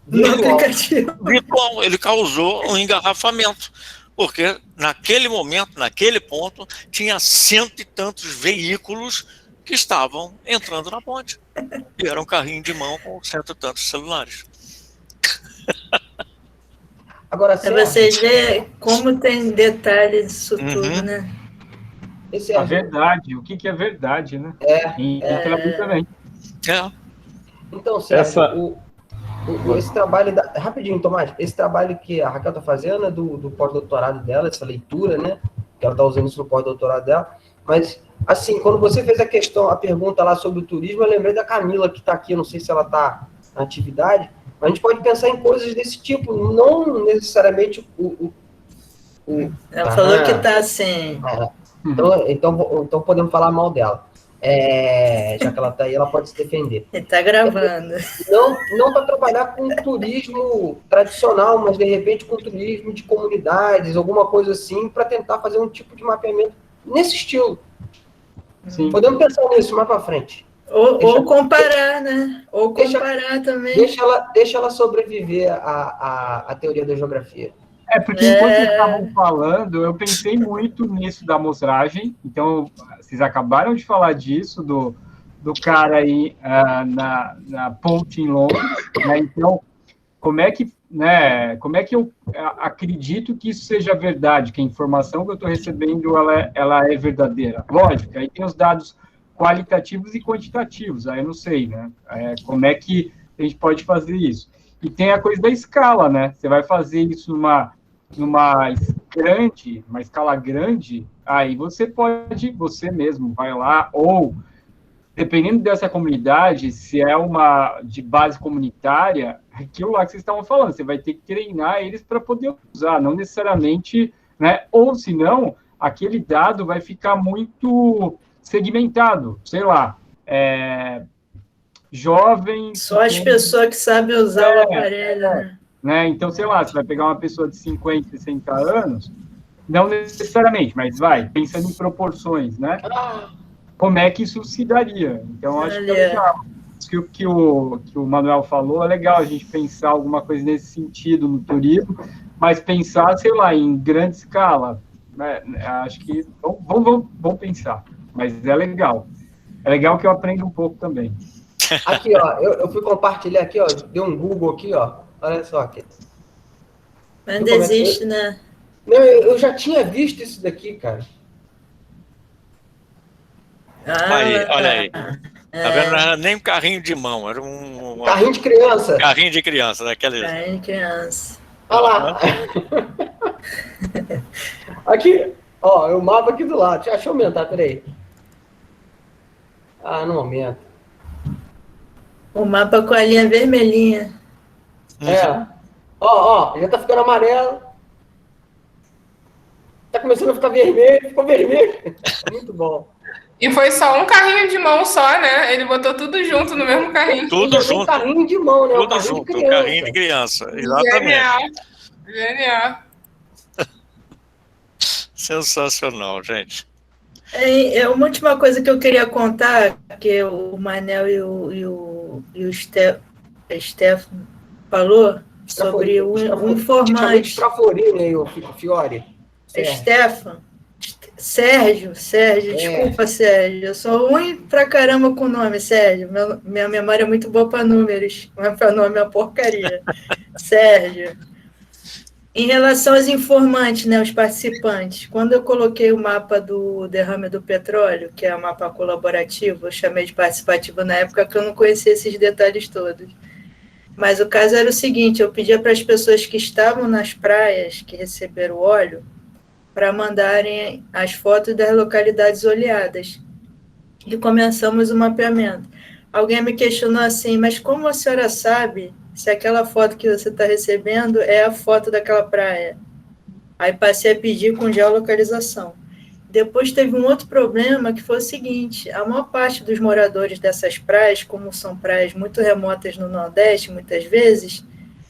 Virtual, ele causou um engarrafamento, porque naquele momento, naquele ponto, tinha 100 e tantos veículos que estavam entrando na ponte. E era um carrinho de mão com 100 e tantos celulares. Agora, vocês veem como tem detalhes disso tudo, né? A verdade, o que é verdade, né? Também. Então, Sérgio, esse trabalho... Rapidinho, Tomás. Esse trabalho que a Raquel está fazendo é do pós-doutorado dela, essa leitura, né? Que ela está usando isso no pós-doutorado dela. Mas, assim, quando você fez a pergunta lá sobre o turismo, eu lembrei da Camila, que está aqui, eu não sei se ela está na atividade, mas a gente pode pensar em coisas desse tipo, não necessariamente Ela falou que está assim. Então podemos falar mal dela. Já que ela está aí, ela pode se defender. Está gravando. Não para trabalhar com turismo tradicional, mas de repente com turismo de comunidades, alguma coisa assim, para tentar fazer um tipo de mapeamento nesse estilo. Sim. Podemos pensar nisso mais para frente. Ou comparar, né? Ou comparar também. Deixa ela sobreviver à teoria da geografia. Porque enquanto vocês estavam falando, eu pensei muito nisso da amostragem. Então, vocês acabaram de falar disso, do cara aí na ponte em Londres. Né? Então, como é que eu acredito que isso seja verdade, que a informação que eu estou recebendo ela é verdadeira? Lógico, aí tem os dados qualitativos e quantitativos, aí eu não sei, né? Como é que a gente pode fazer isso? E tem a coisa da escala, né? Você vai fazer isso numa escala grande, aí você mesmo vai lá, ou, dependendo dessa comunidade, se é uma de base comunitária, aquilo lá que vocês estavam falando, você vai ter que treinar eles para poder usar, não necessariamente, né? Ou, senão, aquele dado vai ficar muito segmentado, sei lá, jovens... Só as pessoas que sabem usar o aparelho, né? Então, sei lá, você vai pegar uma pessoa de 50, 60 anos, não necessariamente, mas pensando em proporções, né? Como é que isso se daria? Então, acho que é legal. Que o Manuel falou, é legal a gente pensar alguma coisa nesse sentido no turismo, mas pensar, sei lá, em grande escala, né? Acho que vamos pensar. Mas é legal. É legal que eu aprendo um pouco também. Aqui, ó, eu fui compartilhar aqui, ó, deu um Google aqui, ó. Olha só aqui. Mas não existe, né? Não, eu já tinha visto isso daqui, cara. Olha aí. Tá vendo? Não era nem um carrinho de mão, era carrinho de criança. Carrinho de criança, daquele. Carrinho de criança. Olha lá. Aqui, ó, o mapa aqui do lado. Deixa eu aumentar, peraí. Não aumenta. O mapa com a linha vermelhinha. Ó, já tá ficando amarelo. Tá começando a ficar vermelho, ficou vermelho. Muito bom. E foi só um carrinho de mão só, né? Ele botou tudo junto no mesmo carrinho. Tudo junto. Um carrinho de mão, né? Tudo junto, um carrinho de criança. Exatamente. Genial. Sensacional, gente. Uma última coisa que eu queria contar, que o Manel e o Stefano falou sobre o informante. Traforino, o Fiore. Stefano. Sérgio, desculpa, Sérgio. Eu sou ruim pra caramba com o nome, Sérgio. Minha memória é muito boa para números, mas para nome é uma porcaria. Sérgio. Em relação aos informantes, né, os participantes, quando eu coloquei o mapa do derrame do petróleo, que é o mapa colaborativo, eu chamei de participativo na época que eu não conhecia esses detalhes todos. Mas o caso era o seguinte, eu pedia para as pessoas que estavam nas praias, que receberam o óleo, para mandarem as fotos das localidades oleadas. E começamos o mapeamento. Alguém me questionou assim, mas como a senhora sabe se aquela foto que você está recebendo é a foto daquela praia? Aí passei a pedir com geolocalização. Depois teve um outro problema, que foi o seguinte, a maior parte dos moradores dessas praias, como são praias muito remotas no Nordeste, muitas vezes,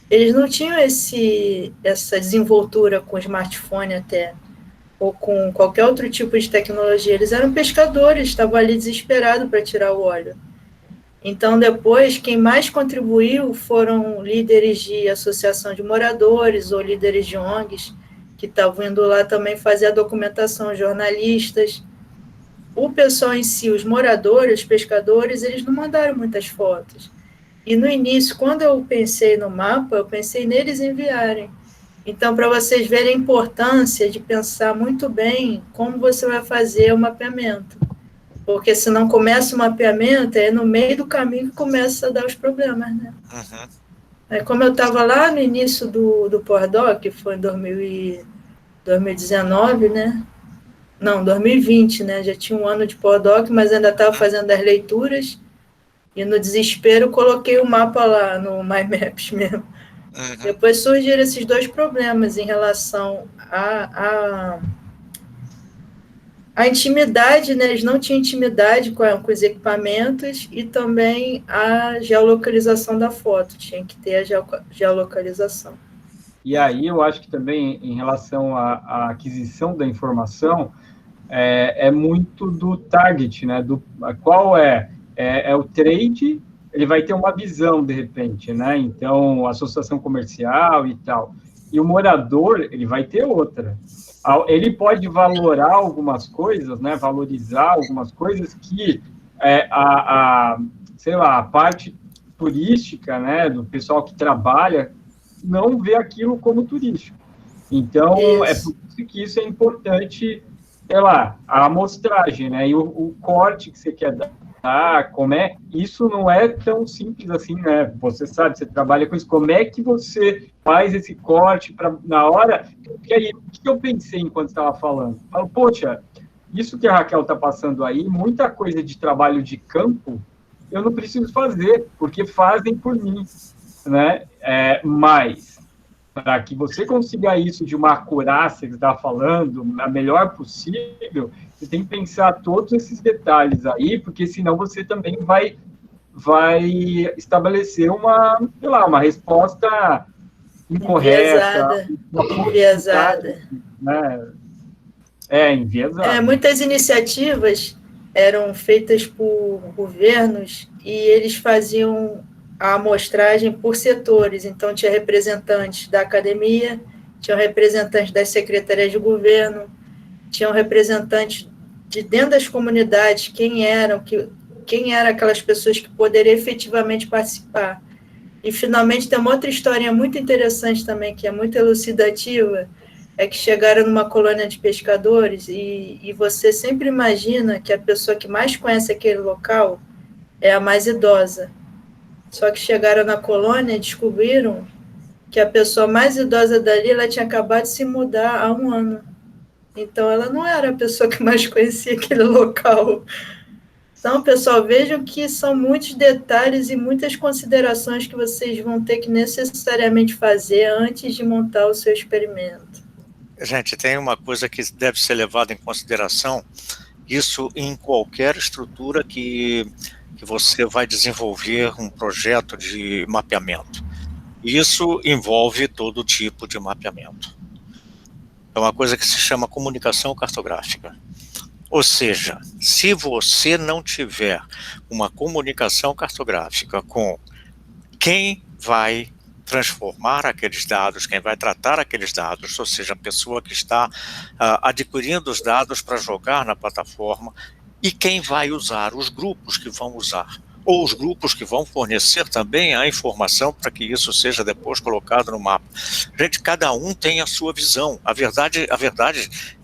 eles não tinham essa desenvoltura com smartphone até, ou com qualquer outro tipo de tecnologia. Eles eram pescadores, estavam ali desesperados para tirar o óleo. Então, depois, quem mais contribuiu foram líderes de associação de moradores ou líderes de ONGs, que estavam indo lá também fazer a documentação, jornalistas. O pessoal em si, os moradores, os pescadores, eles não mandaram muitas fotos. E no início, quando eu pensei no mapa, eu pensei neles enviarem. Então, para vocês verem a importância de pensar muito bem como você vai fazer o mapeamento. Porque se não começa o mapeamento, é no meio do caminho que começa a dar os problemas, né? Uhum. Aí, como eu estava lá no início do PORDOC, que foi em 2019, né? Não, 2020, né? Já tinha um ano de PORDOC, mas ainda estava fazendo as leituras, e no desespero coloquei o mapa lá no MyMaps mesmo. Uhum. Depois surgiram esses dois problemas em relação a intimidade, né? Eles não tinham intimidade com os equipamentos e também a geolocalização da foto, tinha que ter a geolocalização. E aí eu acho que também, em relação à aquisição da informação, é muito do target, né? Qual é o trade, ele vai ter uma visão, de repente, né? Então, associação comercial e tal. E o morador, ele vai ter outra. Ele pode valorar algumas coisas, né? Valorizar algumas coisas que sei lá, a parte turística, né? Do pessoal que trabalha, não vê aquilo como turístico. Então, é por isso que isso é importante, sei lá, a amostragem, né? E o corte que você quer dar, isso não é tão simples assim, né? Você sabe, você trabalha com isso. Como é que você faz esse corte na hora? Porque aí, o que eu pensei enquanto estava falando? Eu falo, poxa, isso que a Raquel está passando aí, muita coisa de trabalho de campo, eu não preciso fazer, porque fazem por mim, né? Mas, para que você consiga isso de uma acurácia que você está falando, a melhor possível, você tem que pensar todos esses detalhes aí, porque senão você também vai estabelecer uma resposta incorreta. Enviesada. Né? Enviesada. Muitas iniciativas eram feitas por governos e eles faziam a amostragem por setores. Então, tinha representantes da academia, tinham representantes das secretarias de governo, tinham representantes de dentro das comunidades, quem eram aquelas pessoas que poderiam efetivamente participar. E, finalmente, tem uma outra historinha muito interessante também, que é muito elucidativa, é que chegaram numa colônia de pescadores e você sempre imagina que a pessoa que mais conhece aquele local é a mais idosa. Só que chegaram na colônia e descobriram que a pessoa mais idosa dali, ela tinha acabado de se mudar há 1 ano. Então, ela não era a pessoa que mais conhecia aquele local. Então, pessoal, vejam que são muitos detalhes e muitas considerações que vocês vão ter que necessariamente fazer antes de montar o seu experimento. Gente, tem uma coisa que deve ser levada em consideração, isso em qualquer estrutura que você vai desenvolver um projeto de mapeamento. Isso envolve todo tipo de mapeamento. É uma coisa que se chama comunicação cartográfica. Ou seja, se você não tiver uma comunicação cartográfica com quem vai transformar aqueles dados, quem vai tratar aqueles dados, ou seja, a pessoa que está adquirindo os dados para jogar na plataforma, e quem vai usar, os grupos que vão usar ou os grupos que vão fornecer também a informação para que isso seja depois colocado no mapa. Gente, cada um tem a sua visão. A verdade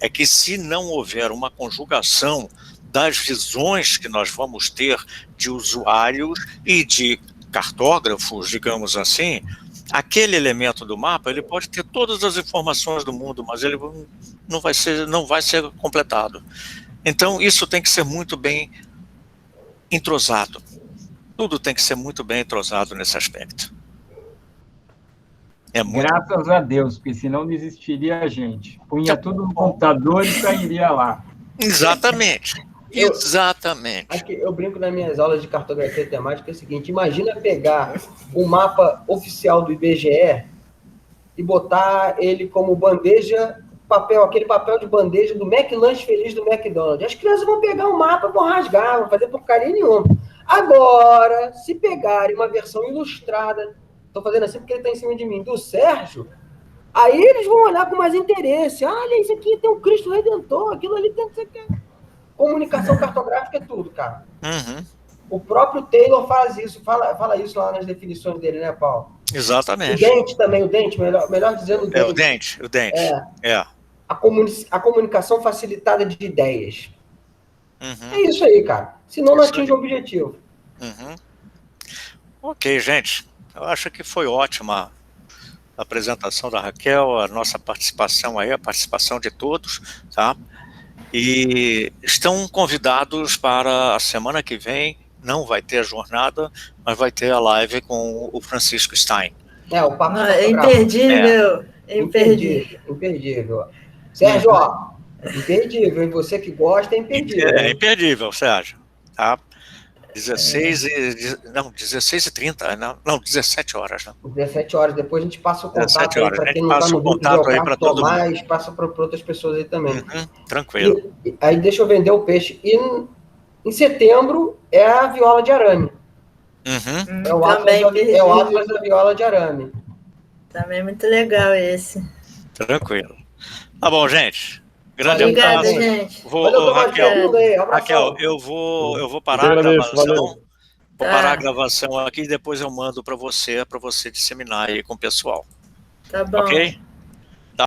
é que se não houver uma conjugação das visões que nós vamos ter de usuários e de cartógrafos, digamos assim, aquele elemento do mapa, ele pode ter todas as informações do mundo, mas ele não vai ser completado. Então, isso tem que ser muito bem entrosado. Tudo tem que ser muito bem entrosado nesse aspecto. Graças a Deus, porque senão não existiria a gente. Punha tudo no computador e sairia lá. Exatamente. Exatamente. Acho que eu brinco nas minhas aulas de cartografia temática é o seguinte: imagina pegar o mapa oficial do IBGE e botar ele como bandeja, aquele papel de bandeja do McLanche Feliz do McDonald's. As crianças vão pegar o mapa, vão rasgar, vão fazer porcaria nenhuma. Agora, se pegarem uma versão ilustrada, estou fazendo assim porque ele está em cima de mim, do Sérgio, aí eles vão olhar com mais interesse. Olha, isso aqui tem um Cristo Redentor, aquilo ali tem... Comunicação cartográfica é tudo, cara. Uhum. O próprio Taylor faz isso, fala isso lá nas definições dele, né, Paulo? Exatamente. O dente também, melhor dizendo o dente. O dente. A comunicação facilitada de ideias. Uhum. É isso aí, cara. Senão não atinge o objetivo. Uhum. Ok, gente. Eu acho que foi ótima a apresentação da Raquel, a nossa participação aí, a participação de todos, tá? E estão convidados para a semana que vem. Não vai ter a jornada, mas vai ter a live com o Francisco Stein. O papo é imperdível. Imperdível. Sérgio, ó, imperdível. E você que gosta, é imperdível. É imperdível, Sérgio. Tá? 16h30, não, 17 horas. Não. 17 horas, depois a gente passa o contato aí para quem não está no grupo para todo mundo. Passa para outras pessoas aí também. Uhum, tranquilo. Aí deixa eu vender o peixe. E em setembro é a viola de arame. Uhum. É o Atlas da viola de arame. Também muito legal esse. Tranquilo. Tá bom, gente. Grande Obrigada, abraço. Gente. Raquel, eu vou parar a gravação. Vou parar a gravação aqui e depois eu mando para você disseminar aí com o pessoal. Tá bom. Ok?